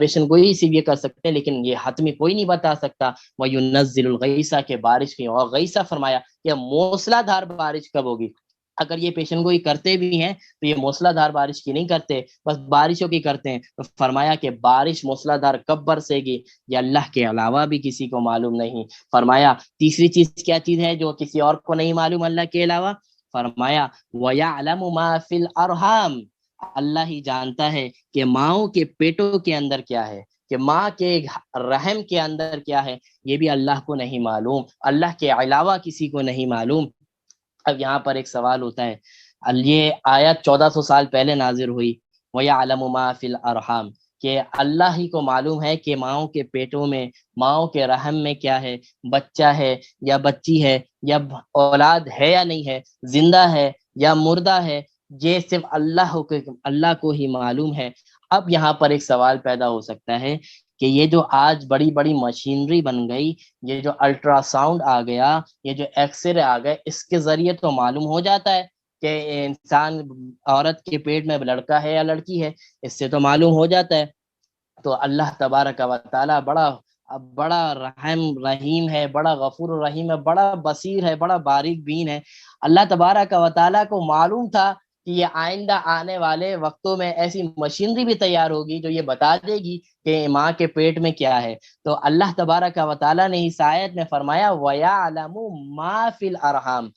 پیشن گوئی سے بھی کر سکتے ہیں, لیکن یہ حتمی کوئی نہیں بتا سکتا. وَيُنَزِّلُ الْغَيْثَ کے بارش کی, اور غیثہ فرمایا کہ موسلا دھار بارش کب ہوگی. اگر یہ پیشن گوئی کرتے بھی ہیں تو یہ موسلا دھار بارش کی نہیں کرتے, بس بارشوں کی کرتے ہیں. تو فرمایا کہ بارش موسلا دھار کب برسے گی یہ اللہ کے علاوہ بھی کسی کو معلوم نہیں. فرمایا تیسری چیز کیا چیز ہے جو کسی اور کو نہیں معلوم اللہ کے علاوہ, فرمایا وَيَعْلَمُ مَا فِي الْأَرْحَامِ, اللہ ہی جانتا ہے کہ ماؤں کے پیٹوں کے اندر کیا ہے, کہ ماں کے رحم کے اندر کیا ہے, یہ بھی اللہ کو نہیں معلوم, اللہ کے علاوہ کسی کو نہیں معلوم. اب یہاں پر ایک سوال ہوتا ہے, یہ آیت 1400 سال پہلے نازل ہوئی, وَيَعْلَمُ مَا فِي الْأَرْحَامِ, کہ اللہ ہی کو معلوم ہے کہ ماؤں کے پیٹوں میں, ماؤں کے رحم میں کیا ہے, بچہ ہے یا بچی ہے, یا اولاد ہے یا نہیں ہے, زندہ ہے یا مردہ ہے, یہ صرف اللہ کو ہی معلوم ہے. اب یہاں پر ایک سوال پیدا ہو سکتا ہے کہ یہ جو آج بڑی بڑی مشینری بن گئی, یہ جو الٹرا ساؤنڈ آ گیا, یہ جو ایکس رے آ گئے, اس کے ذریعے تو معلوم ہو جاتا ہے کہ انسان, عورت کے پیٹ میں لڑکا ہے یا لڑکی ہے, اس سے تو معلوم ہو جاتا ہے. تو اللہ تبارک و تعالی بڑا رحم رحیم ہے, بڑا غفور رحیم ہے, بڑا بصیر ہے, بڑا باریک بین ہے. اللہ تبارک و تعالی کو معلوم تھا کہ یہ آئندہ آنے والے وقتوں میں ایسی مشینری بھی تیار ہوگی جو یہ بتا دے گی کہ ماں کے پیٹ میں کیا ہے. تو اللہ تبارک و تعالی نے اس آیت میں فرمایا وَيَعْلَمُ مَا فِي الْأَرْحَامِ,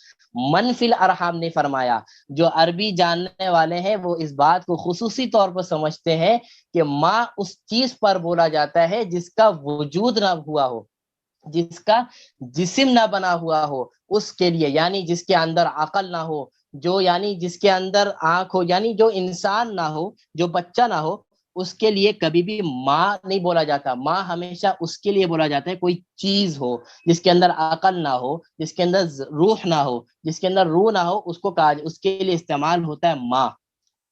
من فی الارحام نے فرمایا. جو عربی جاننے والے ہیں وہ اس بات کو خصوصی طور پر سمجھتے ہیں کہ ماں اس چیز پر بولا جاتا ہے جس کا وجود نہ ہوا ہو, جس کا جسم نہ بنا ہوا ہو, اس کے لیے, یعنی جس کے اندر عقل نہ ہو, جو یعنی جس کے اندر آنکھ ہو, یعنی جو انسان نہ ہو, جو بچہ نہ ہو, اس کے لیے کبھی بھی ماں نہیں بولا جاتا. ماں ہمیشہ اس کے لیے بولا جاتا ہے کوئی چیز ہو جس کے اندر عقل نہ ہو, جس کے اندر روح نہ ہو, جس کے اندر روح نہ ہو, اس کو اس کے لیے استعمال ہوتا ہے ماں.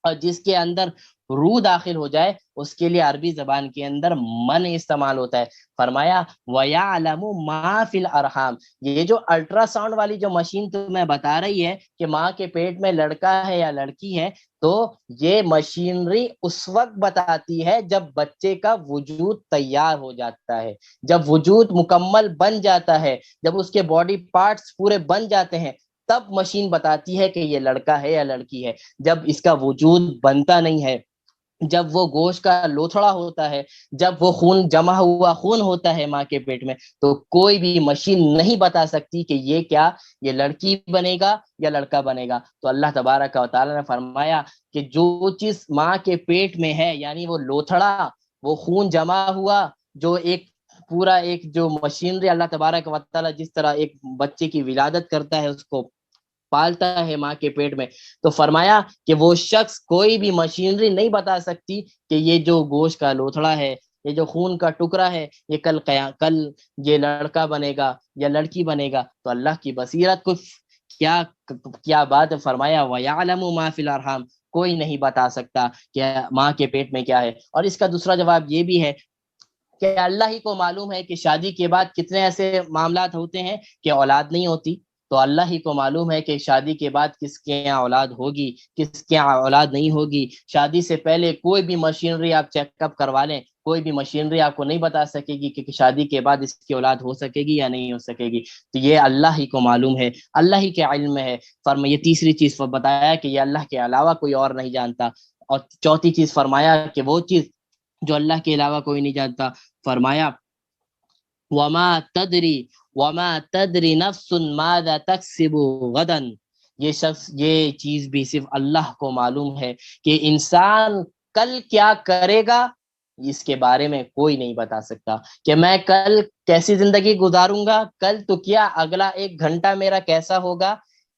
اور جس کے اندر روح داخل ہو جائے اس کے لیے عربی زبان کے اندر من استعمال ہوتا ہے. فرمایا وَيَعْلَمُ مَا فِي الْأَرْحَامِ, یہ جو الٹرا ساؤنڈ والی جو مشین تمہیں بتا رہی ہے کہ ماں کے پیٹ میں لڑکا ہے یا لڑکی ہے, تو یہ مشینری اس وقت بتاتی ہے جب بچے کا وجود تیار ہو جاتا ہے, جب وجود مکمل بن جاتا ہے, جب اس کے باڈی پارٹس پورے بن جاتے ہیں, تب مشین بتاتی ہے کہ یہ لڑکا ہے یا لڑکی ہے. جب اس کا وجود بنتا نہیں ہے, جب وہ گوشت کا لوتھڑا ہوتا ہے، جب وہ خون جمع ہوا خون ہوتا ہے ماں کے پیٹ میں، تو کوئی بھی مشین نہیں بتا سکتی کہ یہ کیا، یہ لڑکی بنے گا یا لڑکا بنے گا۔ تو اللہ تبارک و تعالیٰ نے فرمایا کہ جو چیز ماں کے پیٹ میں ہے، یعنی وہ لوتھڑا، وہ خون جمع ہوا، جو ایک پورا ایک جو مشینری اللہ تبارک و تعالیٰ جس طرح ایک بچے کی ولادت کرتا ہے، اس کو پالتا ہے ماں کے پیٹ میں، تو فرمایا کہ وہ شخص کوئی بھی مشینری نہیں بتا سکتی کہ یہ جو گوشت کا لوتھڑا ہے، یہ جو خون کا ٹکڑا ہے، یہ کل یہ لڑکا بنے گا یا لڑکی بنے گا۔ تو اللہ کی بصیرت کو کیا کیا بات فرمایا، وَيَعْلَمُ مَا فِي الْأَرْحَامِ، کوئی نہیں بتا سکتا کہ ماں کے پیٹ میں کیا ہے۔ اور اس کا دوسرا جواب یہ بھی ہے کہ اللہ ہی کو معلوم ہے کہ شادی کے بعد کتنے ایسے معاملات ہوتے ہیں کہ اولاد نہیں ہوتی، تو اللہ ہی کو معلوم ہے کہ شادی کے بعد کس کے یہاں اولاد ہوگی، کس کے یہاں اولاد نہیں ہوگی۔ شادی سے پہلے کوئی بھی مشینری آپ چیک اپ کروا لیں، کوئی بھی مشینری آپ کو نہیں بتا سکے گی کہ شادی کے بعد اس کی اولاد ہو سکے گی یا نہیں ہو سکے گی، تو یہ اللہ ہی کو معلوم ہے، اللہ ہی کے علم میں ہے۔ یہ تیسری چیز بتایا کہ یہ اللہ کے علاوہ کوئی اور نہیں جانتا۔ اور چوتھی چیز فرمایا کہ وہ چیز جو اللہ کے علاوہ کوئی نہیں جانتا، فرمایا وما تدری نفس ماذا تکسب غدا، یہ چیز بھی صرف اللہ کو معلوم ہے کہ انسان کل کیا کرے گا، اس کے بارے میں کوئی نہیں بتا سکتا کہ میں کل کیسی زندگی گزاروں گا، کل تو کیا اگلا 1 گھنٹہ میرا کیسا ہوگا۔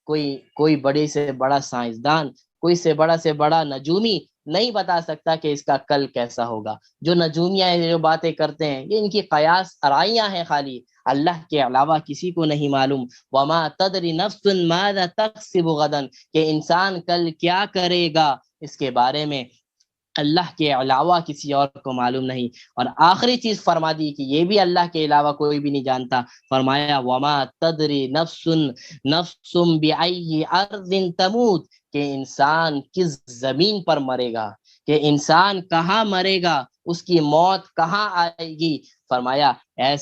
کوئی بڑے سے بڑا سائنسدان، کوئی سے بڑا نجومی نہیں بتا سکتا کہ اس کا کل کیسا ہوگا۔ جو نجومیاں جو باتیں کرتے ہیں، یہ ان کی قیاس آرائیاں ہیں خالی، اللہ کے علاوہ کسی کو نہیں معلوم۔ وما تدری نفس ماذا تکسب غدا، کہ انسان کل کیا کرے گا، اس کے بارے میں اللہ کے علاوہ کسی اور کو معلوم نہیں۔ اور آخری چیز فرما دی کہ یہ بھی اللہ کے علاوہ کوئی بھی نہیں جانتا، فرمایا وما تدری نفس بأی ارض تموت، کہ انسان کس زمین پر مرے گا، کہ انسان کہاں مرے گا، اس کی موت کہاں آئے گی۔ فرمایا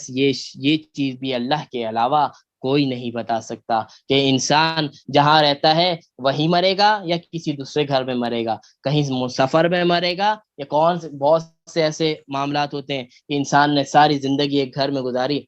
یہ چیز بھی اللہ کے علاوہ کوئی نہیں بتا سکتا کہ انسان جہاں رہتا ہے وہی مرے گا یا کسی دوسرے گھر میں مرے گا، کہیں سفر میں مرے گا، یا بہت سے ایسے معاملات ہوتے ہیں کہ انسان نے ساری زندگی ایک گھر میں گزاری،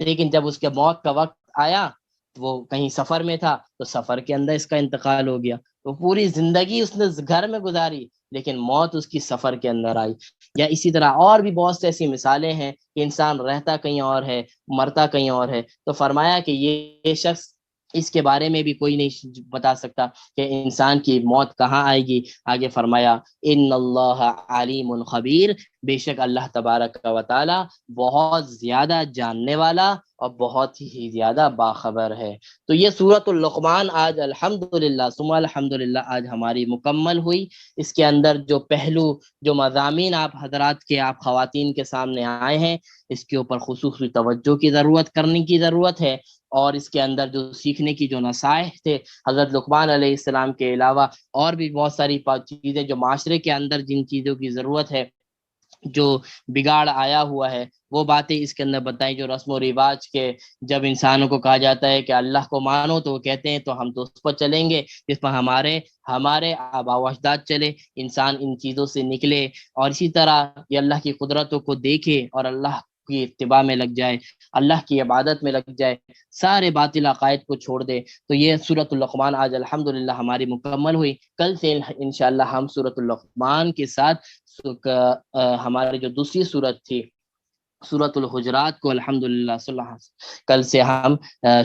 لیکن جب اس کے موت کا وقت آیا تو وہ کہیں سفر میں تھا، تو سفر کے اندر اس کا انتقال ہو گیا۔ تو پوری زندگی اس نے گھر میں گزاری، لیکن موت اس کی سفر کے اندر آئی۔ یا اسی طرح اور بھی بہت سی ایسی مثالیں ہیں کہ انسان رہتا کہیں اور ہے، مرتا کہیں اور ہے۔ تو فرمایا کہ یہ شخص، اس کے بارے میں بھی کوئی نہیں بتا سکتا کہ انسان کی موت کہاں آئے گی۔ آگے فرمایا ان اللہ علیم خبیر، بے شک اللہ تبارک و تعالی بہت زیادہ جاننے والا اور بہت ہی زیادہ باخبر ہے۔ تو یہ سورۃ اللقمان آج الحمدللہ ثم الحمدللہ آج ہماری مکمل ہوئی۔ اس کے اندر جو پہلو، جو مضامین آپ حضرات کے، آپ خواتین کے سامنے آئے ہیں، اس کے اوپر خصوصی توجہ کی ضرورت کرنے کی ضرورت ہے۔ اور اس کے اندر جو سیکھنے کی جو نصائح تھے حضرت لقمان علیہ السلام کے علاوہ، اور بھی بہت ساری چیزیں جو معاشرے کے اندر جن چیزوں کی ضرورت ہے، جو بگاڑ آیا ہوا ہے، وہ باتیں اس کے اندر بتائیں۔ جو رسم و رواج کے، جب انسانوں کو کہا جاتا ہے کہ اللہ کو مانو، تو وہ کہتے ہیں تو ہم تو اس پر چلیں گے جس پر ہمارے آباء و اجداد چلے۔ انسان ان چیزوں سے نکلے اور اسی طرح یہ اللہ کی قدرتوں کو دیکھے اور اللہ کی اتباع میں لگ جائے، اللہ کی عبادت میں لگ جائے، سارے باطل عقائد کو چھوڑ دے۔ تو یہ سورۃ اللقمان آج الحمدللہ ہماری مکمل ہوئی۔ کل سے انشاءاللہ ہم سورۃ اللقمان کے ساتھ ہمارے جو دوسری سورت تھی سورۃ الحجرات کو الحمدللہ کل سے ہم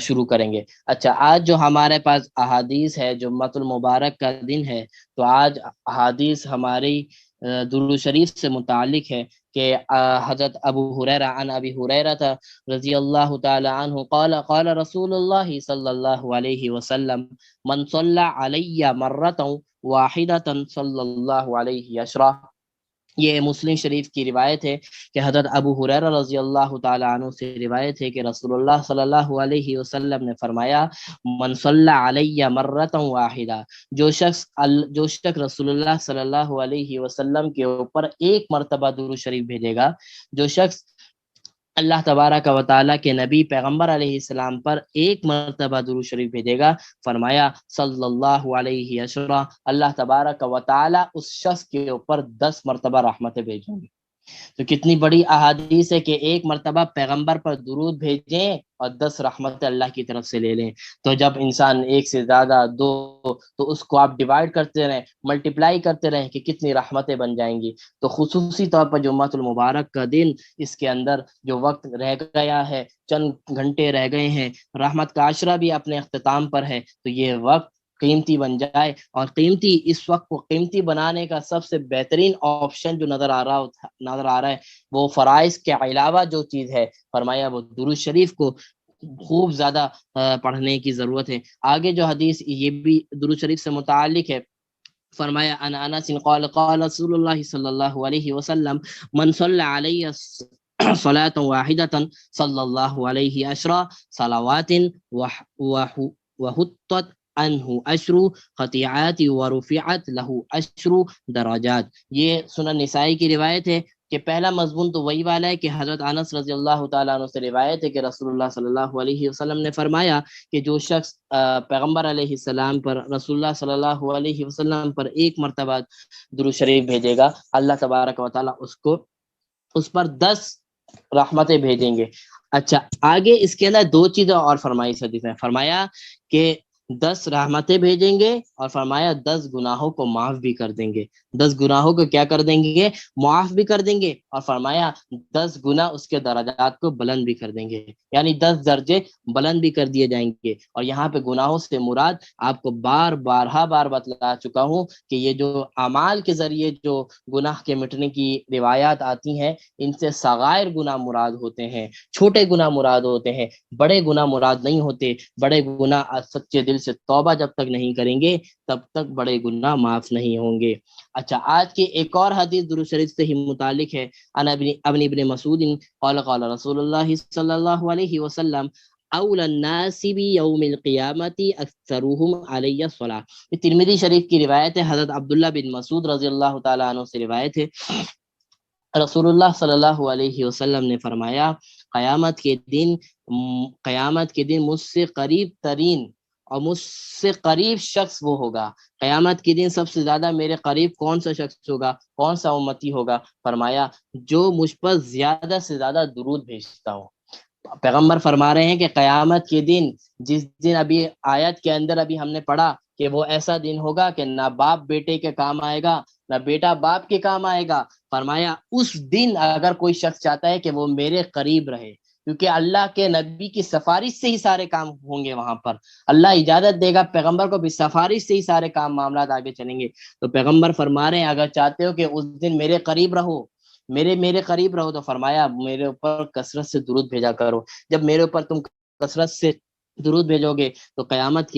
شروع کریں گے۔ اچھا، آج جو ہمارے پاس احادیث ہے، جمعۃ المبارک کا دن ہے، تو آج احادیث ہماری درود شریف سے متعلق ہے کہ حضرت ابو ہریرہ عن ابی ہریرہ رضی اللہ تعالی عنہ قال قال رسول اللہ صلی اللہ علیہ وسلم من صلی علی مرۃ واحدۃ صلی اللہ علیہ عشرہ۔ یہ مسلم شریف کی روایت ہے کہ حضرت ابو ہریرہ رضی اللہ تعالی عنہ سے روایت ہے کہ رسول اللہ صلی اللہ علیہ وسلم نے فرمایا من صلی علی مرۃ واحدہ، جو شخص رسول اللہ صلی اللہ علیہ وسلم کے اوپر ایک مرتبہ درود شریف بھیجے گا، جو شخص اللہ تبارک و تعالیٰ کے نبی پیغمبر علیہ السلام پر ایک مرتبہ درود شریف بھیجے گا، فرمایا صلی اللہ علیہ وسلم، اللہ تبارک و تعالیٰ اس شخص کے اوپر 10 مرتبہ رحمتیں بھیجیں گے۔ تو کتنی بڑی احادیث ہے کہ ایک مرتبہ پیغمبر پر درود بھیجیں اور 10 رحمت اللہ کی طرف سے لے لیں۔ تو جب انسان ایک سے زیادہ دو، تو اس کو آپ ڈیوائڈ کرتے رہیں، ملٹیپلائی کرتے رہیں کہ کتنی رحمتیں بن جائیں گی۔ تو خصوصی طور پر جمعۃ المبارک کا دن، اس کے اندر جو وقت رہ گیا ہے، چند گھنٹے رہ گئے ہیں، رحمت کا عشرہ بھی اپنے اختتام پر ہے، تو یہ وقت قیمتی بن جائے۔ اور قیمتی اس وقت کو قیمتی بنانے کا سب سے بہترین آپشن جو نظر آ رہا ہے وہ فرائض کے علاوہ جو چیز ہے، فرمایا وہ درود شریف کو خوب زیادہ پڑھنے کی ضرورت ہے۔ آگے جو حدیث یہ بھی درود شریف سے متعلق ہے، فرمایا ان انس قال قال رسول اللہ صلی اللہ علیہ وسلم من صلی علیہ صلاۃ واحدۃ صلی اللہ علیہ عشرا صلوات وحطت عنہ عشر خطیئات ورفعت له عشر درجات۔ یہ سنن نسائی کی روایت ہے کہ پہلا مضمون تو وہی والا ہے کہ حضرت انس رضی اللہ تعالیٰ عنہ سے روایت ہے کہ رسول اللہ صلی اللہ علیہ وسلم نے فرمایا کہ جو شخص پیغمبر علیہ السلام پر، رسول اللہ صلی اللہ علیہ وسلم پر ایک مرتبہ درود شریف بھیجے گا، اللہ تبارک و تعالیٰ اس پر 10 رحمتیں بھیجیں گے۔ اچھا، آگے اس کے اندر 2 چیزیں اور فرمائی حدیث میں، فرمایا کہ 10 رحمتیں بھیجیں گے، اور فرمایا 10 گناہوں کو معاف بھی کر دیں گے۔ 10 گناہوں کو کیا کر دیں گے؟ معاف بھی کر دیں گے، اور فرمایا 10 گنا اس کے درجات کو بلند بھی کر دیں گے، یعنی 10 درجے بلند بھی کر دیے جائیں گے۔ اور یہاں پہ گناہوں سے مراد آپ کو بار بتلا چکا ہوں کہ یہ جو اعمال کے ذریعے جو گناہ کے مٹنے کی روایات آتی ہیں، ان سے صغائر گناہ مراد ہوتے ہیں، چھوٹے گناہ مراد ہوتے ہیں، بڑے گناہ مراد نہیں ہوتے۔ بڑے گناہ سچے دل سے توبہ جب تک نہیں کریں گے تب تک بڑے گناہ معاف نہیں ہوں گے۔ اچھا، آج کی ایک اور حدیث درود شریف سے ہی متعلق ہے، ابن مسعود قال قال رسول اللہ صلی اللہ علیہ وسلم اول الناس بیوم القیامت اکثرهم علی الصلاۃ۔ یہ ترمذی شریف کی روایت ہے، حضرت عبداللہ بن مسعود رضی اللہ تعالیٰ عنہ سے روایت ہے، رسول اللہ صلی اللہ علیہ وسلم نے فرمایا قیامت کے دن مجھ سے قریب ترین اور مجھ سے قریب شخص وہ ہوگا۔ قیامت کے دن سب سے زیادہ میرے قریب کون سا شخص ہوگا، کون سا امتی ہوگا؟ فرمایا جو مجھ پر زیادہ سے زیادہ درود بھیجتا ہوں۔ پیغمبر فرما رہے ہیں کہ قیامت کے دن، جس دن ابھی آیت کے اندر ابھی ہم نے پڑھا کہ وہ ایسا دن ہوگا کہ نہ باپ بیٹے کے کام آئے گا، نہ بیٹا باپ کے کام آئے گا، فرمایا اس دن اگر کوئی شخص چاہتا ہے کہ وہ میرے قریب رہے، کیونکہ اللہ کے نبی کی سفارش سے ہی سارے کام ہوں گے، وہاں پر اللہ اجازت دے گا پیغمبر کو بھی، سفارش سے ہی سارے کام معاملات آگے چلیں گے۔ تو پیغمبر فرما رہے ہیں اگر چاہتے ہو کہ اس دن میرے قریب رہو، میرے قریب رہو، تو فرمایا میرے اوپر کثرت سے درود بھیجا کرو۔ جب میرے اوپر تم کثرت سے درود بھیجو گے تو قیامت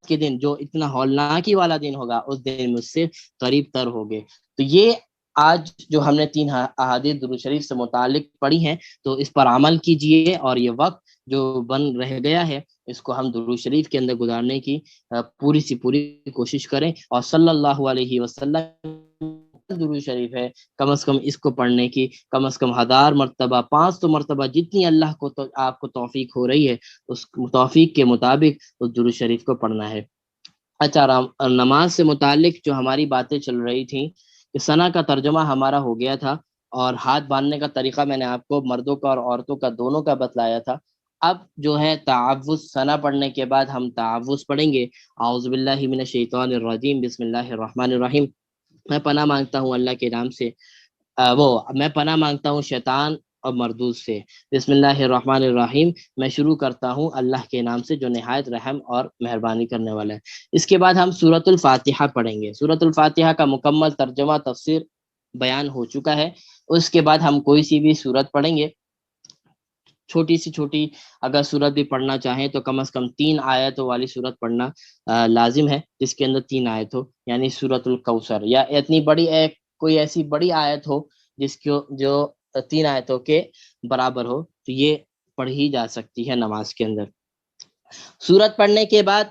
کے دن جو اتنا ہولناکی والا دن ہوگا، اس دن مجھ سے قریب تر ہوگے۔ تو یہ آج جو ہم نے 3 احادیث درود شریف سے متعلق پڑھی ہیں، تو اس پر عمل کیجئے، اور یہ وقت جو بن رہ گیا ہے اس کو ہم درود شریف کے اندر گزارنے کی پوری سی پوری کوشش کریں، اور صلی اللہ علیہ وسلم درود شریف ہے، کم از کم اس کو پڑھنے کی کم از کم 1000 مرتبہ، 500 مرتبہ، جتنی اللہ کو تو آپ کو توفیق ہو رہی ہے اس توفیق کے مطابق اس درود شریف کو پڑھنا ہے۔ اچھا، نماز سے متعلق جو ہماری باتیں چل رہی تھیں کہ ثنا کا ترجمہ ہمارا ہو گیا تھا، اور ہاتھ باندھنے کا طریقہ میں نے آپ کو مردوں کا اور عورتوں کا دونوں کا بتلایا تھا۔ اب جو ہے تعوذ، ثنا پڑھنے کے بعد ہم تعوذ پڑھیں گے، اعوذ باللہ من الشیطان الرجیم، بسم اللہ الرحمن الرحیم۔ میں پناہ مانگتا ہوں اللہ کے نام سے، میں پناہ مانگتا ہوں شیطان اور مردود سے۔ بسم اللہ الرحمن الرحیم، میں شروع کرتا ہوں اللہ کے نام سے جو نہایت رحم اور مہربانی کرنے والا ہے۔ اس کے بعد ہم سورۃ الفاتحہ پڑھیں گے۔ سورۃ الفاتحہ کا مکمل ترجمہ تفسیر بیان ہو چکا ہے۔ اس کے بعد ہم کوئی سی بھی سورت پڑھیں گے، چھوٹی سی چھوٹی اگر سورت بھی پڑھنا چاہیں تو کم از کم 3 آیتوں والی سورت پڑھنا لازم ہے، جس کے اندر 3 آیت ہو، یعنی سورۃ الکوثر، یا اتنی بڑی کوئی ایسی بڑی آیت ہو جس کو جو 3 آیتوں کے برابر ہو، تو یہ پڑھی جا سکتی ہے نماز کے اندر۔ سورت پڑھنے کے بعد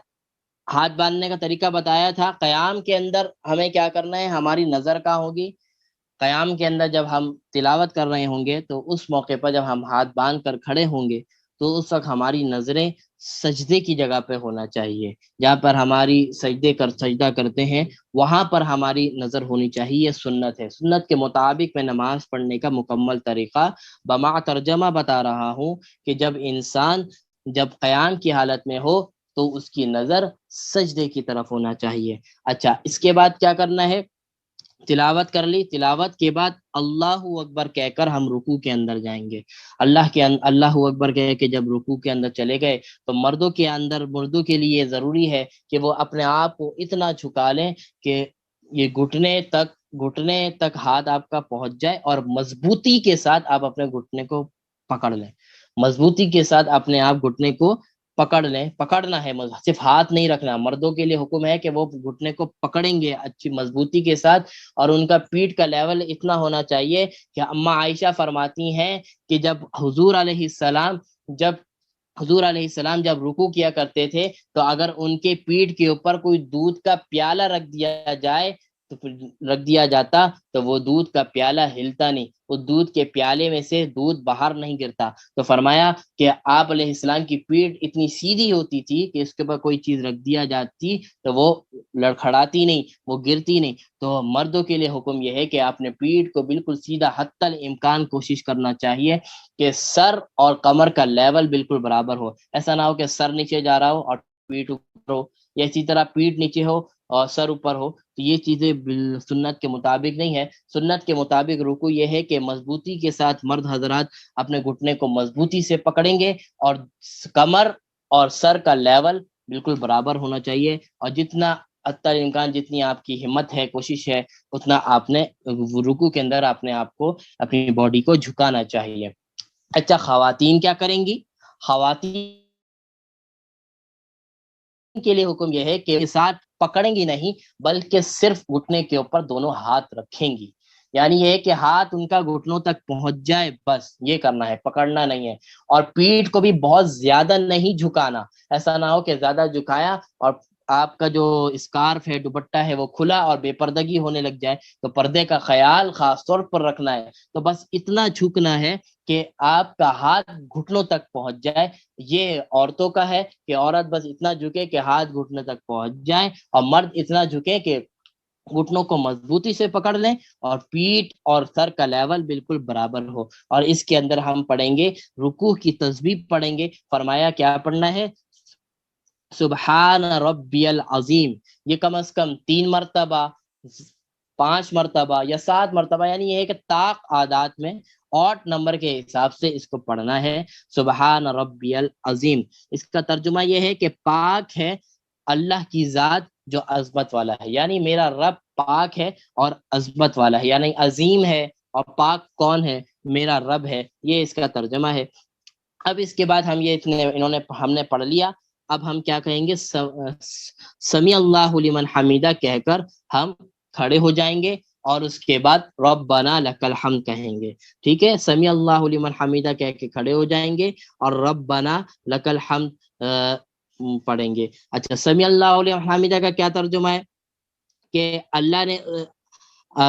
ہاتھ باندھنے کا طریقہ بتایا تھا۔ قیام کے اندر ہمیں کیا کرنا ہے، ہماری نظر کہاں ہوگی؟ قیام کے اندر جب ہم تلاوت کر رہے ہوں گے تو اس موقع پر جب ہم ہاتھ باندھ کر کھڑے ہوں گے تو اس وقت ہماری نظریں سجدے کی جگہ پہ ہونا چاہیے، جہاں پر ہماری سجدہ کرتے ہیں وہاں پر ہماری نظر ہونی چاہیے. یہ سنت ہے. سنت کے مطابق میں نماز پڑھنے کا مکمل طریقہ بما ترجمہ بتا رہا ہوں کہ جب انسان جب قیام کی حالت میں ہو تو اس کی نظر سجدے کی طرف ہونا چاہیے. اچھا، اس کے بعد کیا کرنا ہے؟ تلاوت کر لی، تلاوت کے بعد اللہ اکبر کہہ کر ہم رکوع کے اندر جائیں گے. اللہ اکبر کہہ کے جب رکوع کے اندر چلے گئے تو مردوں کے لیے ضروری ہے کہ وہ اپنے آپ کو اتنا جھکا لیں کہ یہ گھٹنے تک ہاتھ آپ کا پہنچ جائے، اور مضبوطی کے ساتھ آپ اپنے گھٹنے کو پکڑ لیں. مضبوطی کے ساتھ اپنے آپ گھٹنے کو پکڑ لیں. پکڑنا ہے، صرف ہاتھ نہیں رکھنا. مردوں کے لیے حکم ہے کہ وہ گھٹنے کو پکڑیں گے اچھی مضبوطی کے ساتھ، اور ان کا پیٹھ کا لیول اتنا ہونا چاہیے کہ اماں عائشہ فرماتی ہیں کہ حضور علیہ السلام جب رکوع کیا کرتے تھے تو اگر ان کے پیٹھ کے اوپر کوئی دودھ کا پیالہ رکھ دیا جاتا تو وہ دودھ کا پیالہ ہلتا نہیں، وہ دودھ کے پیالے میں سے دودھ باہر نہیں گرتا. تو فرمایا کہ آپ علیہ السلام کی پیٹھ اتنی سیدھی ہوتی تھی کہ اس کے اوپر کوئی چیز رکھ دیا جاتی تو وہ لڑکھڑاتی نہیں، وہ گرتی نہیں. تو مردوں کے لیے حکم یہ ہے کہ آپ نے پیٹھ کو بالکل سیدھا حتی الامکان کوشش کرنا چاہیے کہ سر اور کمر کا لیول بالکل برابر ہو. ایسا نہ ہو کہ سر نیچے جا رہا ہو اور پیٹھ اوپر ہو، یا اسی طرح پیٹھ نیچے ہو اور سر اوپر ہو. تو یہ چیزیں سنت کے مطابق نہیں ہے. سنت کے مطابق رکوع یہ ہے کہ مضبوطی کے ساتھ مرد حضرات اپنے گھٹنے کو مضبوطی سے پکڑیں گے، اور کمر اور سر کا لیول بالکل برابر ہونا چاہیے. اور جتنا حتی الامکان جتنی آپ کی ہمت ہے، کوشش ہے، اتنا آپ نے رکوع کے اندر اپنے آپ کو، اپنی باڈی کو جھکانا چاہیے. اچھا، خواتین کیا کریں گی؟ خواتین کے لیے حکم یہ ہے کہ ساتھ پکڑیں گی نہیں بلکہ صرف گھٹنے کے اوپر دونوں ہاتھ رکھیں گی. یعنی یہ کہ ہاتھ ان کا گھٹنوں تک پہنچ جائے، بس یہ کرنا ہے، پکڑنا نہیں ہے. اور پیٹھ کو بھی بہت زیادہ نہیں جھکانا. ایسا نہ ہو کہ زیادہ جھکایا اور آپ کا جو اسکارف ہے، دوپٹہ ہے، وہ کھلا اور بے پردگی ہونے لگ جائے. تو پردے کا خیال خاص طور پر رکھنا ہے. تو بس اتنا جھکنا ہے کہ آپ کا ہاتھ گھٹنوں تک پہنچ جائے. یہ عورتوں کا ہے کہ عورت بس اتنا جھکے کہ ہاتھ گھٹنے تک پہنچ جائیں، اور مرد اتنا جھکے کہ گھٹنوں کو مضبوطی سے پکڑ لیں اور پیٹھ اور سر کا لیول بالکل برابر ہو. اور اس کے اندر ہم پڑھیں گے رکوع کی تسبیح پڑھیں گے. فرمایا کیا پڑھنا ہے؟ سبحان ربی العظیم. یہ کم از کم 3 مرتبہ، 5 مرتبہ یا 7 مرتبہ، یعنی یہ ہے کہ طاق عادات میں 8 نمبر کے حساب سے اس کو پڑھنا ہے. سبحان ربی العظیم، اس کا ترجمہ یہ ہے کہ پاک ہے اللہ کی ذات جو عظمت والا ہے. یعنی میرا رب پاک ہے اور عظمت والا ہے. یعنی عظیم ہے اور پاک کون ہے؟ میرا رب ہے. یہ اس کا ترجمہ ہے. اب اس کے بعد ہم نے پڑھ لیا. اب ہم کیا کہیں گے؟ سمی اللہ لمن حمیدہ کہہ کر ہم کھڑے ہو جائیں گے، اور اس کے بعد ربنا لک الحمد کہیں گے. ٹھیک ہے، سمی اللہ لمن حمیدہ کہہ کے کھڑے ہو جائیں گے اور ربنا لک الحمد پڑھیں گے. اچھا، سمی اللہ لمن حمیدہ کا کیا ترجمہ ہے؟ کہ اللہ نے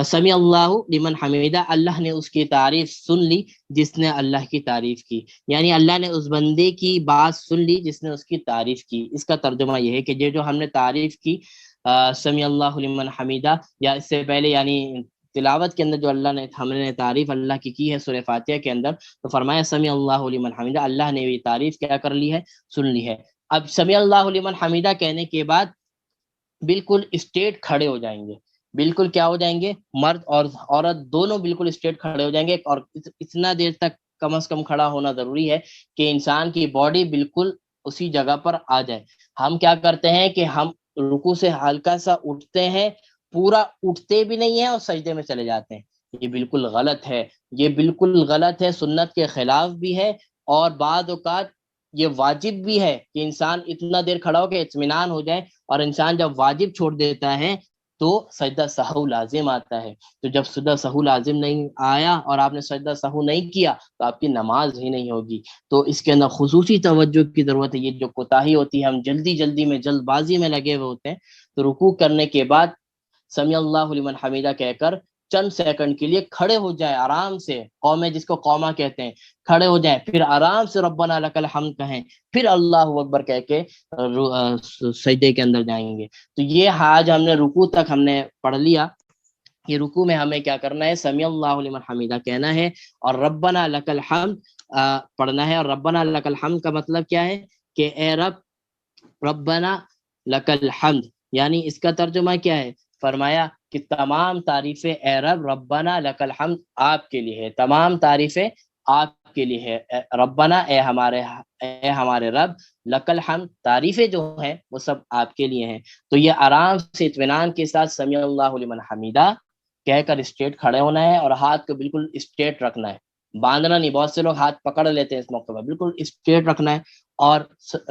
سمی اللہ لمن حمیدہ، اللہ نے اس کی تعریف سن لی جس نے اللہ کی تعریف کی. یعنی اللہ نے اس بندے کی بات سن لی جس نے اس کی تعریف کی. اس کا ترجمہ یہ ہے کہ جو ہم نے تعریف کی سمی اللہ لمن حمیدہ، یا اس سے پہلے یعنی تلاوت کے اندر جو ہم نے تعریف اللہ کی ہے سورہ فاتحہ کے اندر، تو فرمایا سمی اللہ لمن حمیدہ، اللہ نے یہ تعریف کیا کر لی ہے؟ سن لی ہے. اب سمی اللہ لمن حمیدہ کہنے کے بعد بالکل اسٹیٹ کھڑے ہو جائیں گے. بالکل کیا ہو جائیں گے؟ مرد اور عورت دونوں بالکل اسٹیٹ کھڑے ہو جائیں گے. اور اتنا دیر تک کم از کم کھڑا ہونا ضروری ہے کہ انسان کی باڈی بالکل اسی جگہ پر آ جائے. ہم کیا کرتے ہیں کہ ہم رکوع سے ہلکا سا اٹھتے ہیں، پورا اٹھتے بھی نہیں ہیں اور سجدے میں چلے جاتے ہیں. یہ بالکل غلط ہے. یہ بالکل غلط ہے، سنت کے خلاف بھی ہے. اور بعض اوقات یہ واجب بھی ہے کہ انسان اتنا دیر کھڑا ہو کہ اطمینان ہو جائے. اور انسان جب واجب چھوڑ دیتا ہے تو سجدہ سہو لازم آتا ہے. تو جب سجدہ سہو لازم نہیں آیا اور آپ نے سجدہ سہو نہیں کیا تو آپ کی نماز ہی نہیں ہوگی. تو اس کے اندر خصوصی توجہ کی ضرورت ہے. یہ جو کوتاہی ہوتی ہے، ہم جلدی میں جلد بازی میں لگے ہوئے ہوتے ہیں. تو رکوع کرنے کے بعد سمی اللہ لمن حمیدہ کہہ کر چند سیکنڈ کے لیے کھڑے ہو جائیں آرام سے، قومیں جس کو قوما کہتے ہیں، کھڑے ہو جائیں، پھر آرام سے ربنا لک الحمد کہیں، پھر اللہ اکبر کہہ کے سجدے کے اندر جائیں گے۔ تو یہ آج ہم نے رکوع تک ہم نے پڑھ لیا۔ یہ رکوع میں ہمیں کیا کرنا ہے؟ سمیع اللہ لمن حمیدہ کہنا ہے اور ربنا لک الحمد پڑھنا ہے۔ اور ربنا لک الحمد کا مطلب کیا ہے کہ اے رب، ربنا لک الحمد، یعنی اس کا ترجمہ کیا ہے؟ فرمایا کہ تمام تعریفیں اے رب، ربنا لک الحمد آپ کے لیے ہے، تمام تعریفیں آپ کے لیے ہے۔ ربنا اے ہمارے رب، لک الحمد تعریفیں جو ہیں وہ سب آپ کے لیے ہیں۔ تو یہ آرام سے اطمینان کے ساتھ سمیع اللہ لمن حمیدہ کہہ کر اسٹریٹ کھڑے ہونا ہے اور ہاتھ کو بالکل اسٹریٹ رکھنا ہے، باندھنا نہیں۔ بہت سے لوگ ہاتھ پکڑ لیتے ہیں اس موقع پر، بالکل اسٹریٹ رکھنا ہے اور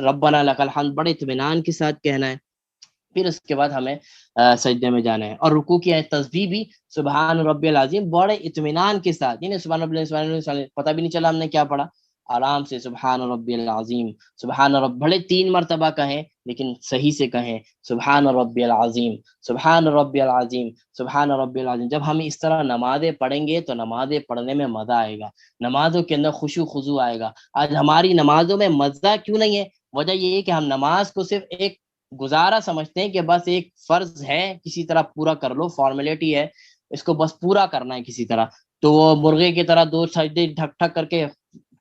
ربنا لک الحمد بڑے اطمینان کے ساتھ کہنا ہے۔ پھر اس کے بعد ہمیں سجدے میں جانا ہے، اور رکوع کی تسبیح بھی سبحان ربی العظیم بڑے اطمینان کے ساتھ، یعنی سبحان ربی العظیم پتہ بھی نہیں چلا ہم نے کیا پڑھا، آرام سے سبحان ربی العظیم، سبحان رب بھلے 3 مرتبہ کہیں لیکن صحیح سے کہیں، سبحان ربی العظیم، سبحان ربی العظیم، سبحان ربی العظیم۔ جب ہم اس طرح نمازیں پڑھیں گے تو نمازیں پڑھنے میں مزہ آئے گا، نمازوں کے اندر خشوع خضوع آئے گا۔ آج ہماری نمازوں میں مزہ کیوں نہیں ہے؟ وجہ یہ ہے کہ ہم نماز کو صرف ایک گزارا سمجھتے ہیں کہ بس ایک فرض ہے، کسی طرح پورا کر لو، فارمیلٹی ہے، اس کو بس پورا کرنا ہے کسی طرح۔ تو وہ مرغے کی طرح 2 سجدے ٹھک ٹھک کر کے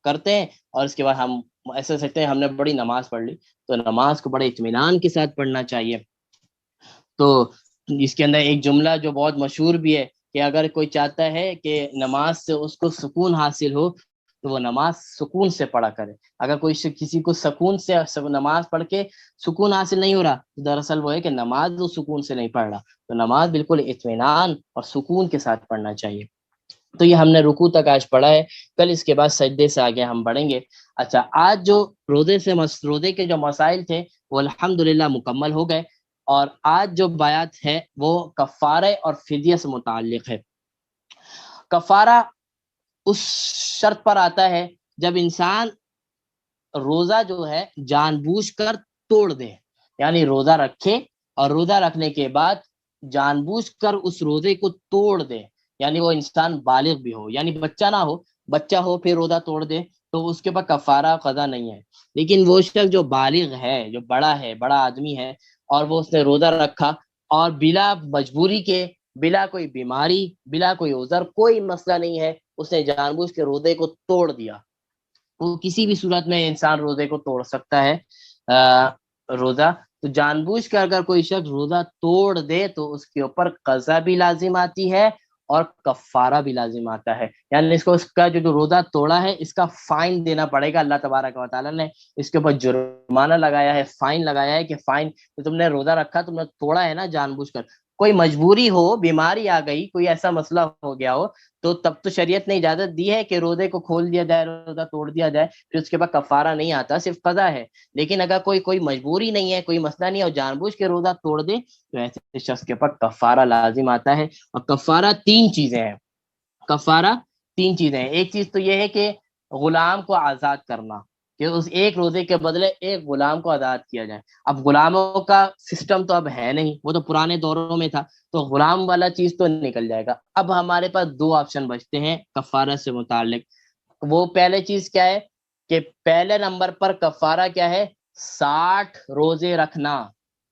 کرتے ہیں اور اس کے بعد ہم ایسے سمجھتے ہیں ہم نے بڑی نماز پڑھ لی۔ تو نماز کو بڑے اطمینان کے ساتھ پڑھنا چاہیے۔ تو اس کے اندر ایک جملہ جو بہت مشہور بھی ہے کہ اگر کوئی چاہتا ہے کہ نماز سے اس کو سکون حاصل ہو تو وہ نماز سکون سے پڑھا کرے۔ اگر کوئی کسی کو سکون سے نماز پڑھ کے سکون حاصل نہیں ہو رہا، دراصل وہ ہے کہ نماز وہ سکون سے نہیں پڑھ رہا۔ تو نماز بالکل اطمینان اور سکون کے ساتھ پڑھنا چاہیے۔ تو یہ ہم نے رکوع تک آج پڑھا ہے، کل اس کے بعد سجدے سے آگے ہم بڑھیں گے۔ اچھا، آج جو روزے کے جو مسائل تھے وہ الحمدللہ مکمل ہو گئے، اور آج جو بیات ہے وہ کفارے اور فدیہ سے متعلق ہے۔ کفارہ اس شرط پر آتا ہے جب انسان روزہ جو ہے جان بوجھ کر توڑ دے، یعنی روزہ رکھے اور روزہ رکھنے کے بعد جان بوجھ کر اس روزے کو توڑ دے، یعنی وہ انسان بالغ بھی ہو، یعنی بچہ نہ ہو، بچہ ہو پھر روزہ توڑ دے تو اس کے پاس کفارہ قضا نہیں ہے۔ لیکن وہ شخص جو بالغ ہے، جو بڑا ہے، بڑا آدمی ہے، اور وہ اس نے روزہ رکھا اور بلا مجبوری کے، بلا کوئی بیماری، بلا کوئی عذر، کوئی مسئلہ نہیں ہے، اس نے جان بوجھ کے روزے کو توڑ دیا، وہ کسی بھی صورت میں انسان روزے کو توڑ سکتا ہے روزہ۔ تو جان بوجھ کر اگر کوئی شخص روزہ توڑ دے تو اس کے اوپر قضا بھی لازم آتی ہے اور کفارہ بھی لازم آتا ہے، یعنی اس کا جو روزہ توڑا ہے اس کا فائن دینا پڑے گا۔ اللہ تبارک و تعالیٰ نے اس کے اوپر جرمانہ لگایا ہے، فائن لگایا ہے کہ فائن، تم نے روزہ رکھا، تم نے توڑا ہے نا جان بوجھ کر، کوئی مجبوری ہو، بیماری آ گئی، کوئی ایسا مسئلہ ہو گیا ہو تو تب تو شریعت نے اجازت دی ہے کہ روزے کو کھول دیا جائے، روزہ توڑ دیا جائے، پھر اس کے بعد کفارہ نہیں آتا، صرف قضا ہے۔ لیکن اگر کوئی مجبوری نہیں ہے، کوئی مسئلہ نہیں ہے اور جان بوجھ کے روزہ توڑ دے تو ایسے شخص کے پاس کفارہ لازم آتا ہے۔ اور کفارہ 3 چیزیں ہیں، کفارہ 3 چیزیں ہیں۔ ایک چیز تو یہ ہے کہ غلام کو آزاد کرنا، کہ اس ایک روزے کے بدلے ایک غلام کو آزاد کیا جائے۔ اب غلاموں کا سسٹم تو اب ہے نہیں، وہ تو پرانے دوروں میں تھا، تو غلام والا چیز تو نکل جائے گا۔ اب ہمارے پاس 2 آپشن بچتے ہیں کفارہ سے متعلق۔ وہ پہلے چیز کیا ہے کہ پہلے نمبر پر کفارہ کیا ہے؟ 60 روزے رکھنا،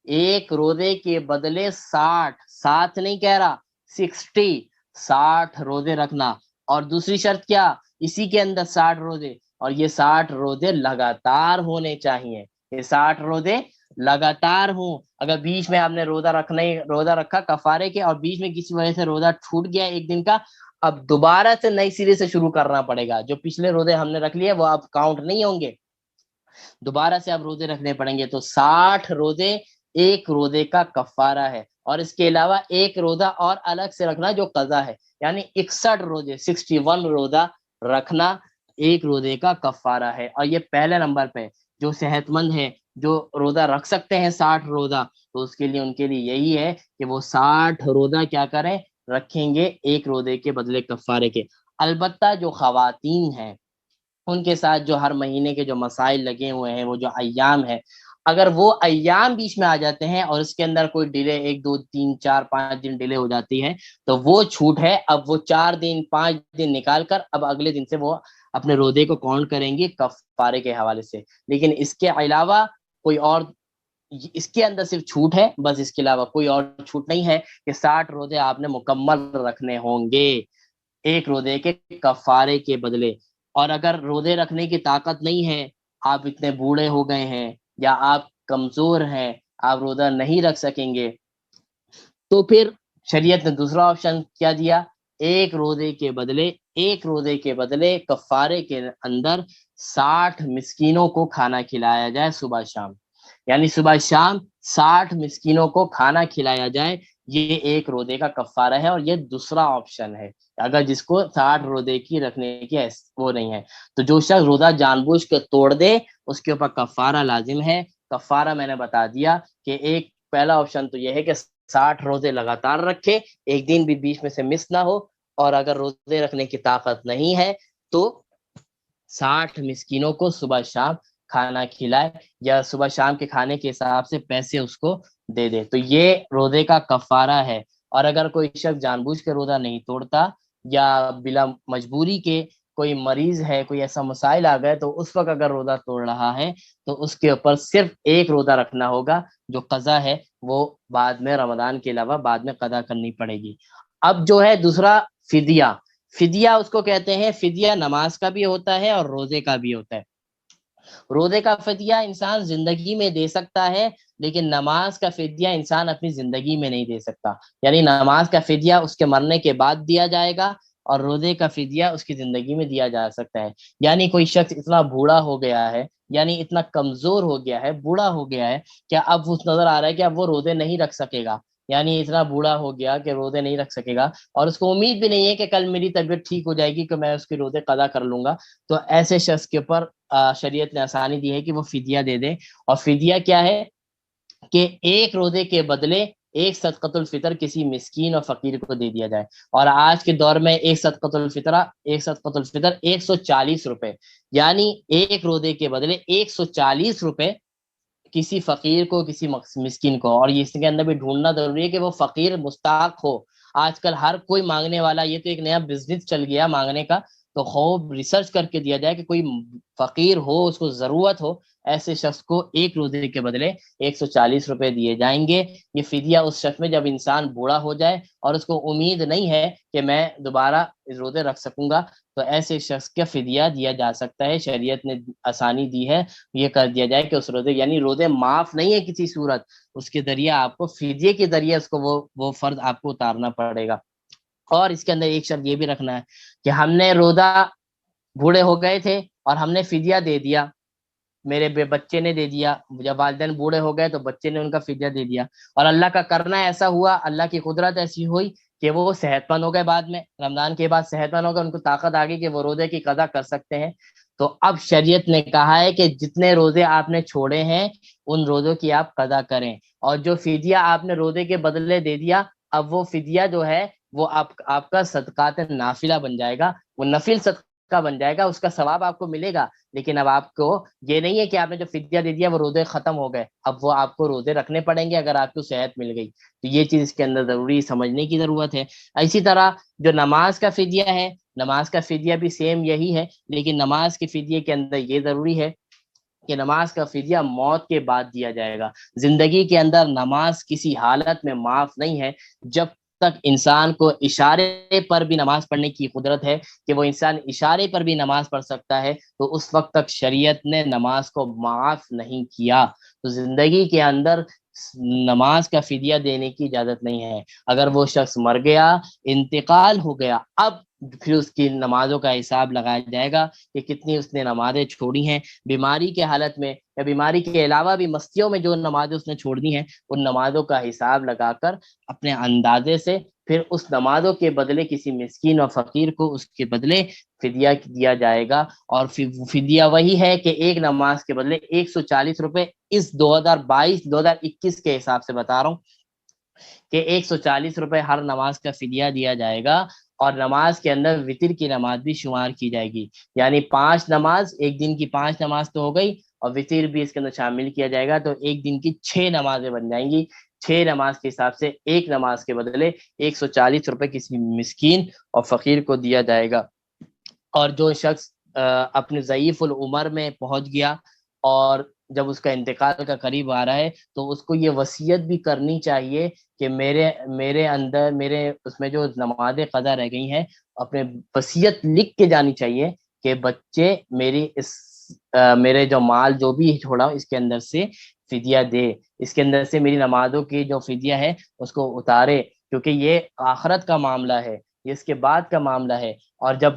ایک روزے کے بدلے 60 نہیں کہہ رہا، 60 روزے رکھنا۔ اور دوسری شرط کیا؟ اسی کے اندر 60 روزے، اور یہ 60 روزے لگاتار ہونے چاہیے، یہ 60 روزے لگاتار ہوں۔ اگر بیچ میں آپ نے روزہ رکھا کفارے کے اور بیچ میں کسی وجہ سے روزہ چھوٹ گیا ایک دن کا، اب دوبارہ سے نئی سرے سے شروع کرنا پڑے گا۔ جو پچھلے روزے ہم نے رکھ لیے وہ اب کاؤنٹ نہیں ہوں گے، دوبارہ سے اب روزے رکھنے پڑیں گے۔ تو 60 روزے ایک روزے کا کفارہ ہے، اور اس کے علاوہ ایک روزہ اور الگ سے رکھنا جو قضا ہے، یعنی 61 روزے، 61 روزہ رکھنا ایک روزے کا کفارہ ہے۔ اور یہ پہلے نمبر پہ جو صحت مند ہے، جو روزہ رکھ سکتے ہیں 60 روزہ، تو اس کے لیے ان کے لیے یہی ہے کہ وہ 60 روزہ کیا کریں؟ رکھیں گے ایک روزے کے بدلے کفارے کے۔ البتہ جو خواتین ہیں ان کے ساتھ جو ہر مہینے کے جو مسائل لگے ہوئے ہیں، وہ جو ایام ہے، اگر وہ ایام بیچ میں آ جاتے ہیں اور اس کے اندر کوئی ڈیلے 1 2 3 4 5 دن ڈیلے ہو جاتی ہے تو وہ چھوٹ ہے، اب وہ 4 دن 5 دن نکال کر اب اگلے دن سے وہ اپنے روزے کو کاؤنٹ کریں گے کفارے کے حوالے سے. لیکن اس کے علاوہ کوئی اور، اس کے اندر صرف چھوٹ ہے بس، اس کے علاوہ کوئی اور چھوٹ نہیں ہے کہ 60 روزے آپ نے مکمل رکھنے ہوں گے ایک روزے کے کفارے کے بدلے. اور اگر روزے رکھنے کی طاقت نہیں ہے، آپ اتنے بوڑھے ہو گئے ہیں یا آپ کمزور ہیں، آپ روزہ نہیں رکھ سکیں گے، تو پھر شریعت نے دوسرا آپشن کیا دیا، ایک روزے کے بدلے کفارے کے اندر 60 مسکینوں کو کھانا کھلایا جائے صبح شام. یعنی صبح شام 60 مسکینوں کو کھانا کھلایا جائے، یہ ایک روزے کا کفارہ ہے. اور یہ دوسرا آپشن ہے اگر جس کو 60 روزے کی رکھنے کی وہ نہیں ہے. تو جو شخص روزہ جان بوجھ کے توڑ دے اس کے اوپر کفارہ لازم ہے. کفارہ میں نے بتا دیا کہ ایک پہلا آپشن تو یہ ہے کہ 60 روزے لگاتار رکھے، ایک دن بھی بیچ میں سے مس نہ ہو. اور اگر روزے رکھنے کی طاقت نہیں ہے تو 60 مسکینوں کو صبح شام کھانا کھلائے، یا صبح شام کے کھانے کے حساب سے پیسے اس کو دے دے. تو یہ روزے کا کفارہ ہے. اور اگر کوئی شخص جان بوجھ کے روزہ نہیں توڑتا یا بلا مجبوری کے کوئی مریض ہے، کوئی ایسا مسائل آ گئے، تو اس وقت اگر روزہ توڑ رہا ہے تو اس کے اوپر صرف ایک روزہ رکھنا ہوگا، جو قضا ہے وہ بعد میں رمضان کے علاوہ بعد میں قضا کرنی پڑے گی. اب جو ہے دوسرا فدیہ. فدیہ اس کو کہتے ہیں، فدیہ نماز کا بھی ہوتا ہے اور روزے کا بھی ہوتا ہے. روزے کا فدیہ انسان زندگی میں دے سکتا ہے، لیکن نماز کا فدیہ انسان اپنی زندگی میں نہیں دے سکتا. یعنی نماز کا فدیہ اس کے مرنے کے بعد دیا جائے گا، اور روزے کا فدیہ اس کی زندگی میں دیا جا سکتا ہے. یعنی کوئی شخص اتنا بوڑھا ہو گیا ہے، یعنی اتنا کمزور ہو گیا ہے، بوڑھا ہو گیا ہے کہ اب اس نظر آ رہا ہے کہ اب وہ روزے نہیں رکھ سکے گا. یعنی اتنا بوڑھا ہو گیا کہ روزے نہیں رکھ سکے گا، اور اس کو امید بھی نہیں ہے کہ کل میری طبیعت ٹھیک ہو جائے گی کہ میں اس کے روزے قضا کر لوں گا. تو ایسے شخص کے اوپر شریعت نے آسانی دی ہے کہ وہ فدیہ دے دے. اور فدیہ کیا ہے کہ ایک روزے کے بدلے ایک صدقۃ الفطر کسی مسکین اور فقیر کو دے دیا جائے. اور آج کے دور میں ایک صدقۃ الفطر 140 روپے، یعنی ایک روزے کے بدلے 140 روپے کسی فقیر کو، کسی مسکین کو. اور اس کے اندر بھی ڈھونڈنا ضروری ہے کہ وہ فقیر مستحق ہو. آج کل ہر کوئی مانگنے والا، یہ تو ایک نیا بزنس چل گیا مانگنے کا. تو خوب ریسرچ کر کے دیا جائے کہ کوئی فقیر ہو، اس کو ضرورت ہو، ایسے شخص کو ایک روزے کے بدلے 140 روپے دیے جائیں گے. یہ فدیہ اس شخص میں جب انسان بوڑھا ہو جائے اور اس کو امید نہیں ہے کہ میں دوبارہ روزے رکھ سکوں گا، تو ایسے شخص کا فدیہ دیا جا سکتا ہے. شریعت نے آسانی دی ہے، یہ کر دیا جائے کہ اس روزے، یعنی روزے معاف نہیں ہے کسی صورت، اس کے ذریعے آپ کو فدیے کے ذریعے اس کو وہ فرض آپ کو اتارنا پڑے گا. اور اس کے اندر ایک شرط یہ بھی رکھنا ہے کہ ہم نے روزہ بوڑھے ہو گئے تھے اور ہم نے فدیہ دے دیا، میرے بچے نے دے دیا، جب والدین بوڑھے ہو گئے تو بچے نے ان کا فدیہ دے دیا، اور اللہ کا کرنا ایسا ہوا، اللہ کی قدرت ایسی ہوئی کہ وہ صحت مند ہو گئے، بعد میں رمضان کے بعد صحت مند ہو گئے، ان کو طاقت آ گئی کہ وہ روزے کی قضا کر سکتے ہیں. تو اب شریعت نے کہا ہے کہ جتنے روزے آپ نے چھوڑے ہیں ان روزوں کی آپ قضا کریں. اور جو فدیہ آپ نے روزے کے بدلے دے دیا، اب وہ فدیہ جو ہے وہ آپ کا صدقات نافلہ بن جائے گا، وہ نفل صدقہ بن جائے گا، اس کا ثواب آپ کو ملے گا. لیکن اب آپ کو یہ نہیں ہے کہ آپ نے جو فدیہ دے دیا وہ روزے ختم ہو گئے، اب وہ آپ کو روزے رکھنے پڑیں گے اگر آپ کو صحت مل گئی. تو یہ چیز اس کے اندر ضروری سمجھنے کی ضرورت ہے. اسی طرح جو نماز کا فدیہ ہے، نماز کا فدیہ بھی سیم یہی ہے، لیکن نماز کے فدیے کے اندر یہ ضروری ہے کہ نماز کا فدیہ موت کے بعد دیا جائے گا. زندگی کے اندر نماز کسی حالت میں معاف نہیں ہے. جب تک انسان کو اشارے پر بھی نماز پڑھنے کی قدرت ہے کہ وہ انسان اشارے پر بھی نماز پڑھ سکتا ہے، تو اس وقت تک شریعت نے نماز کو معاف نہیں کیا. تو زندگی کے اندر نماز کا فدیہ دینے کی اجازت نہیں ہے. اگر وہ شخص مر گیا، انتقال ہو گیا، اب پھر اس کی نمازوں کا حساب لگایا جائے گا کہ کتنی اس نے نمازیں چھوڑی ہیں. بیماری کے حالت میں یا بیماری کے علاوہ بھی مستیوں میں جو نمازیں اس نے چھوڑ دی ہیں، ان نمازوں کا حساب لگا کر اپنے اندازے سے پھر اس نمازوں کے بدلے کسی مسکین اور فقیر کو اس کے بدلے فدیہ دیا جائے گا. اور فدیہ وہی ہے کہ ایک نماز کے بدلے 140 روپے، اس 2022-2021 کے حساب سے بتا رہا ہوں کہ 140 روپے ہر نماز کا فدیہ دیا جائے گا. اور نماز کے اندر وتر کی نماز بھی شمار کی جائے گی. یعنی 5 نماز، ایک دن کی 5 نماز تو ہو گئی، اور وطر بھی اس کے اندر شامل کیا جائے گا، تو ایک دن کی 6 نمازیں بن جائیں گی۔ 6 نماز کے حساب سے ایک نماز کے بدلے 140 روپے کسی مسکین اور فقیر کو دیا جائے گا۔ اور جو شخص اپنے ضعیف العمر میں پہنچ گیا اور جب اس کا انتقال کا قریب آ رہا ہے، تو اس کو یہ وصیت بھی کرنی چاہیے کہ میرے اندر اس میں جو نماز قضا رہ گئی ہیں، اپنے وصیت لکھ کے جانی چاہیے کہ بچے میرے جو مال جو بھی چھوڑا اس کے اندر سے فدیہ دے، اس کے اندر سے میری نمازوں کی جو فدیہ ہے اس کو اتارے، کیونکہ یہ آخرت کا معاملہ ہے، یہ اس کے بعد کا معاملہ ہے۔ اور جب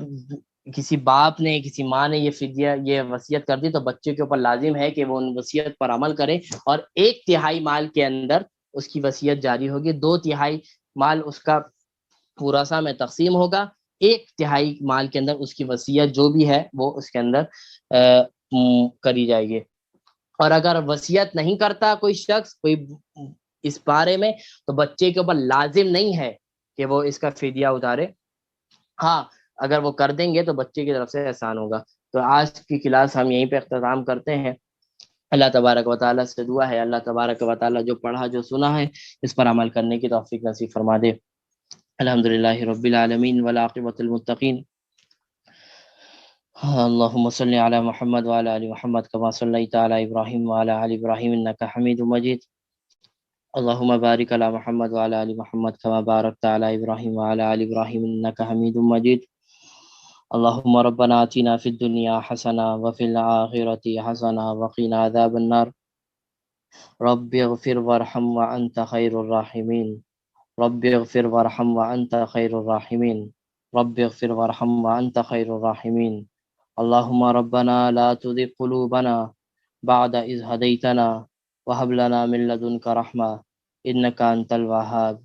کسی باپ نے کسی ماں نے یہ فدیہ یہ وصیت کر دی، تو بچے کے اوپر لازم ہے کہ وہ ان وصیت پر عمل کرے، اور 1/3 مال کے اندر اس کی وصیت جاری ہوگی، 2/3 مال اس کا پورا سا میں تقسیم ہوگا، 1/3 مال کے اندر اس کی وصیت جو بھی ہے وہ اس کے اندر کری جائے گی۔ اور اگر وصیت نہیں کرتا کوئی شخص کوئی اس بارے میں، تو بچے کے اوپر لازم نہیں ہے کہ وہ اس کا فدیہ اتارے، ہاں اگر وہ کر دیں گے تو بچے کی طرف سے احسان ہوگا۔ تو آج کی کلاس ہم یہیں پہ اختتام کرتے ہیں۔ اللہ تبارک و تعالیٰ سے دعا ہے اللہ تبارک و تعالیٰ جو پڑھا جو سنا ہے اس پر عمل کرنے کی توفیق نصیب فرما دے۔ الحمدللہ رب العالمین والعاقبۃ للمتقین۔ اللهم صل على محمد وعلى آل محمد كما صليت على إبراهيم وعلى آل إبراهيم إنك حميد مجيد۔ اللهم بارك على محمد وعلى آل محمد كما باركت على إبراهيم وعلى آل إبراهيم إنك حميد مجيد۔ اللهم ربنا آتنا في الدنيا حسنة وفي الآخرة حسنة وقنا عذاب النار۔ رب اغفر وارحم وأنت خير الراحمين۔ رب اغفر وارحم وأنت خير الراحمين۔ رب اغفر وارحم وأنت خير الراحمين۔ اللهم ربنا لا تزغ قلوبنا بعد إذ هديتنا وهب لنا من لدنك رحمة إنك أنت الوهاب۔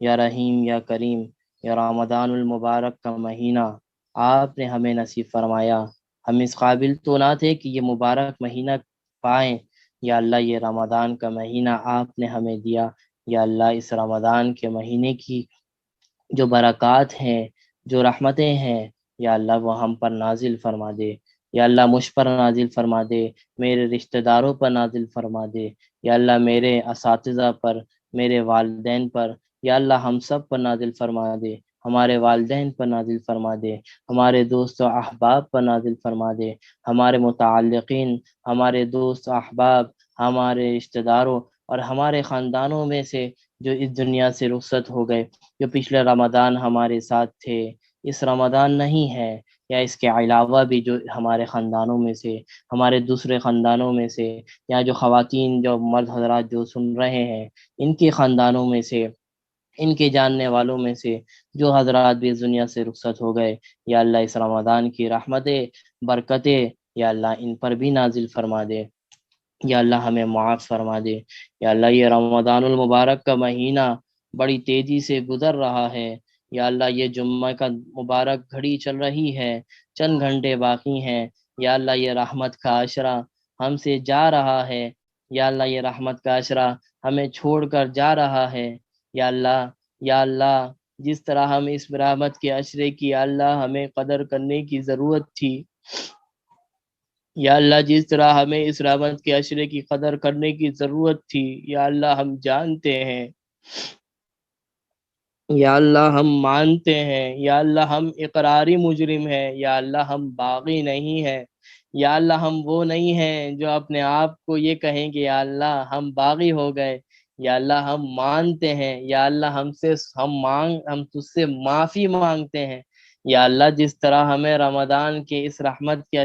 یا رحیم یا کریم، یا رمضان المبارک کا مہینہ آپ نے ہمیں نصیب فرمایا، ہم اس قابل تو نہ تھے کہ یہ مبارک مہینہ پائیں، یا اللہ یہ رمضان کا مہینہ آپ نے ہمیں دیا، یا اللہ اس رمضان کے مہینے کی جو برکات ہیں جو رحمتیں ہیں یا اللہ وہ ہم پر نازل فرما دے، یا اللہ مجھ پر نازل فرما دے، میرے رشتہ داروں پر نازل فرما دے، یا اللہ میرے اساتذہ پر، میرے والدین پر، یا اللہ ہم سب پر نازل فرما دے، ہمارے والدین پر نازل فرما دے، ہمارے دوست و احباب پر نازل فرما دے، ہمارے متعلقین، ہمارے دوست و احباب، ہمارے رشتہ داروں اور ہمارے خاندانوں میں سے جو اس دنیا سے رخصت ہو گئے، جو پچھلے رمضان ہمارے ساتھ تھے، اس رمضان نہیں ہے، یا اس کے علاوہ بھی جو ہمارے خاندانوں میں سے، ہمارے دوسرے خاندانوں میں سے، یا جو خواتین جو مرد حضرات جو سن رہے ہیں ان کے خاندانوں میں سے، ان کے جاننے والوں میں سے جو حضرات بھی اس دنیا سے رخصت ہو گئے، یا اللہ اس رمضان کی رحمتیں برکتیں یا اللہ ان پر بھی نازل فرما دے، یا اللہ ہمیں معاف فرما دے۔ یا اللہ یہ رمضان المبارک کا مہینہ بڑی تیزی سے گزر رہا ہے، یا اللہ یہ جمعہ کا مبارک گھڑی چل رہی ہے، چند گھنٹے باقی ہیں، یا اللہ یہ رحمت کا عشرہ ہم سے جا رہا ہے، یا اللہ یہ رحمت کا عشرہ ہمیں چھوڑ کر جا رہا ہے، یا اللہ جس طرح ہم اس رحمت کے عشرے کی اللہ ہمیں قدر کرنے کی ضرورت تھی، یا اللہ جس طرح ہمیں اس رحمت کے عشرے کی قدر کرنے کی ضرورت تھی، یا اللہ ہم جانتے ہیں، یا اللہ ہم مانتے ہیں، یا اللہ ہم اقراری مجرم ہیں، یا اللہ ہم باغی نہیں ہیں، یا اللہ ہم وہ نہیں ہیں جو اپنے آپ کو یہ کہیں کہ یا اللہ ہم باغی ہو گئے، یا اللہ ہم مانتے ہیں، یا اللہ ہم تجھ سے معافی مانگتے ہیں، یا اللہ جس طرح ہمیں رمضان کے اس رحمت کے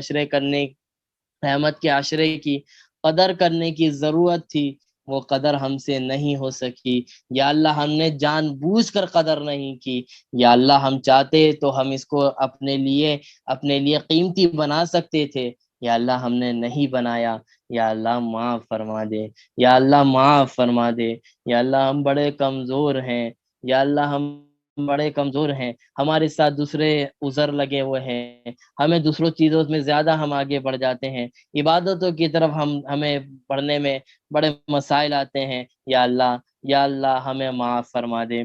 عشرے کی قدر کرنے کی ضرورت تھی، وہ قدر ہم سے نہیں ہو سکی، یا اللہ ہم نے جان بوجھ کر قدر نہیں کی، یا اللہ ہم چاہتے تو ہم اس کو اپنے لیے قیمتی بنا سکتے تھے، یا اللہ ہم نے نہیں بنایا، یا اللہ معاف فرما دے، یا اللہ معاف فرما دے، یا اللہ ہم بڑے کمزور ہیں، یا اللہ ہم بڑے کمزور ہیں، ہمارے ساتھ دوسرے عذر لگے ہوئے ہیں، ہمیں دوسروں چیزوں میں زیادہ ہم آگے بڑھ جاتے ہیں، عبادتوں کی طرف ہمیں بڑھنے میں بڑے مسائل آتے ہیں، یا اللہ ہمیں معاف فرما دے،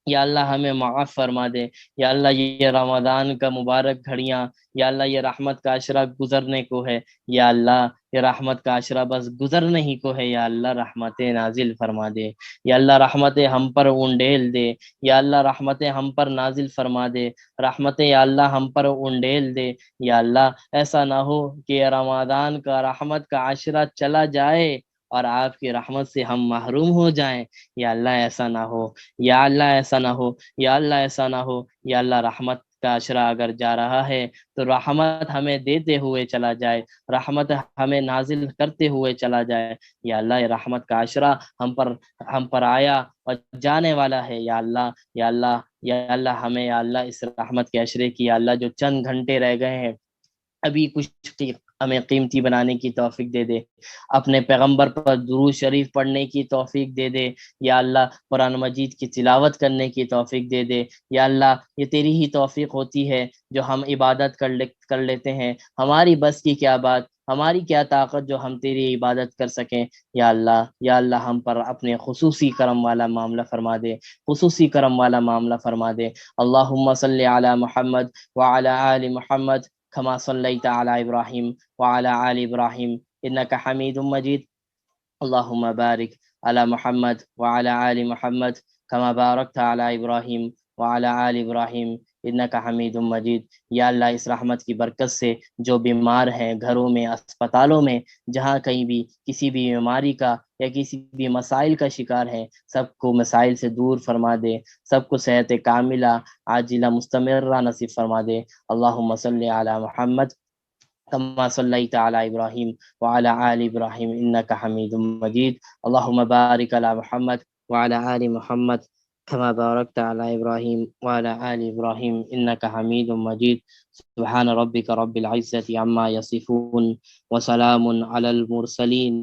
یا اللہ ہمیں معاف فرما دے، یا اللہ یہ رمضان کا مبارک گھڑیاں، یا اللہ یہ رحمت کا عشرہ گزرنے کو ہے، یا اللہ یہ رحمت کا عشرہ بس گزرنے ہی کو ہے، یا اللہ رحمت نازل فرما دے، یا اللہ رحمت ہم پر اونڈیل دے، یا اللہ رحمت ہم پر نازل فرما دے، رحمت یا اللہ ہم پر اونڈیل دے، یا اللہ ایسا نہ ہو کہ رمضان کا رحمت کا عشرہ چلا جائے اور آپ کی رحمت سے ہم محروم ہو جائیں، یا اللہ ایسا نہ ہو، یا اللہ ایسا نہ ہو، یا اللہ ایسا نہ ہو، یا اللہ رحمت کا عشرہ اگر جا رہا ہے تو رحمت ہمیں دیتے ہوئے چلا جائے، رحمت ہمیں نازل کرتے ہوئے چلا جائے، یا اللہ یہ رحمت کا عشرہ ہم پر آیا اور جانے والا ہے، یا اللہ یا اللہ یا اللہ ہمیں یا اللہ اس رحمت کے عشرے کی یا اللہ جو چند گھنٹے رہ گئے ہیں ابھی کچھ ہمیں قیمتی بنانے کی توفیق دے دے، اپنے پیغمبر پر درود شریف پڑھنے کی توفیق دے دے، یا اللہ قرآن مجید کی تلاوت کرنے کی توفیق دے دے، یا اللہ یہ تیری ہی توفیق ہوتی ہے جو ہم عبادت کر لیتے ہیں، ہماری بس کی کیا بات، ہماری کیا طاقت جو ہم تیری عبادت کر سکیں، یا اللہ ہم پر اپنے خصوصی کرم والا معاملہ فرما دے، خصوصی کرم والا معاملہ فرما دے۔ اللہم صلی علی محمد وعلی آل محمد كما صليت على إبراهيم وعلى آل إبراهيم إنك حميد مجيد، اللهم بارك على محمد وعلى آل محمد كما باركت على إبراهيم وعلى آل إبراهيم إنك حميد مجيد۔ یا اللہ اس رحمت کی برکت سے جو بیمار ہیں گھروں میں، اسپتالوں میں، جہاں کہیں بھی کسی بھی بیماری کا یا کسی بھی مسائل کا شکار ہیں، سب کو مسائل سے دور فرما دے، سب کو صحت کاملہ عاجلہ مستمرہ نصیب فرما دے۔ اللہم صلی علی محمد كما صليت على إبراهيم وعلى آل إبراهيم إنك حميد مجيد، اللهم بارك على محمد وعلى آل محمد كما باركت على إبراهيم وعلى آل إبراهيم إنك حميد مجيد، سبحان ربك رب العزة عما يصفون وسلام على المرسلين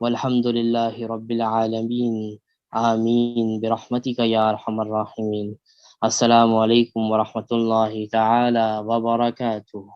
والحمد لله رب العالمين، آمين برحمتك يا أرحم الراحمين۔ السلام علیکم ورحمۃ اللہ تعالی وبرکاتہ۔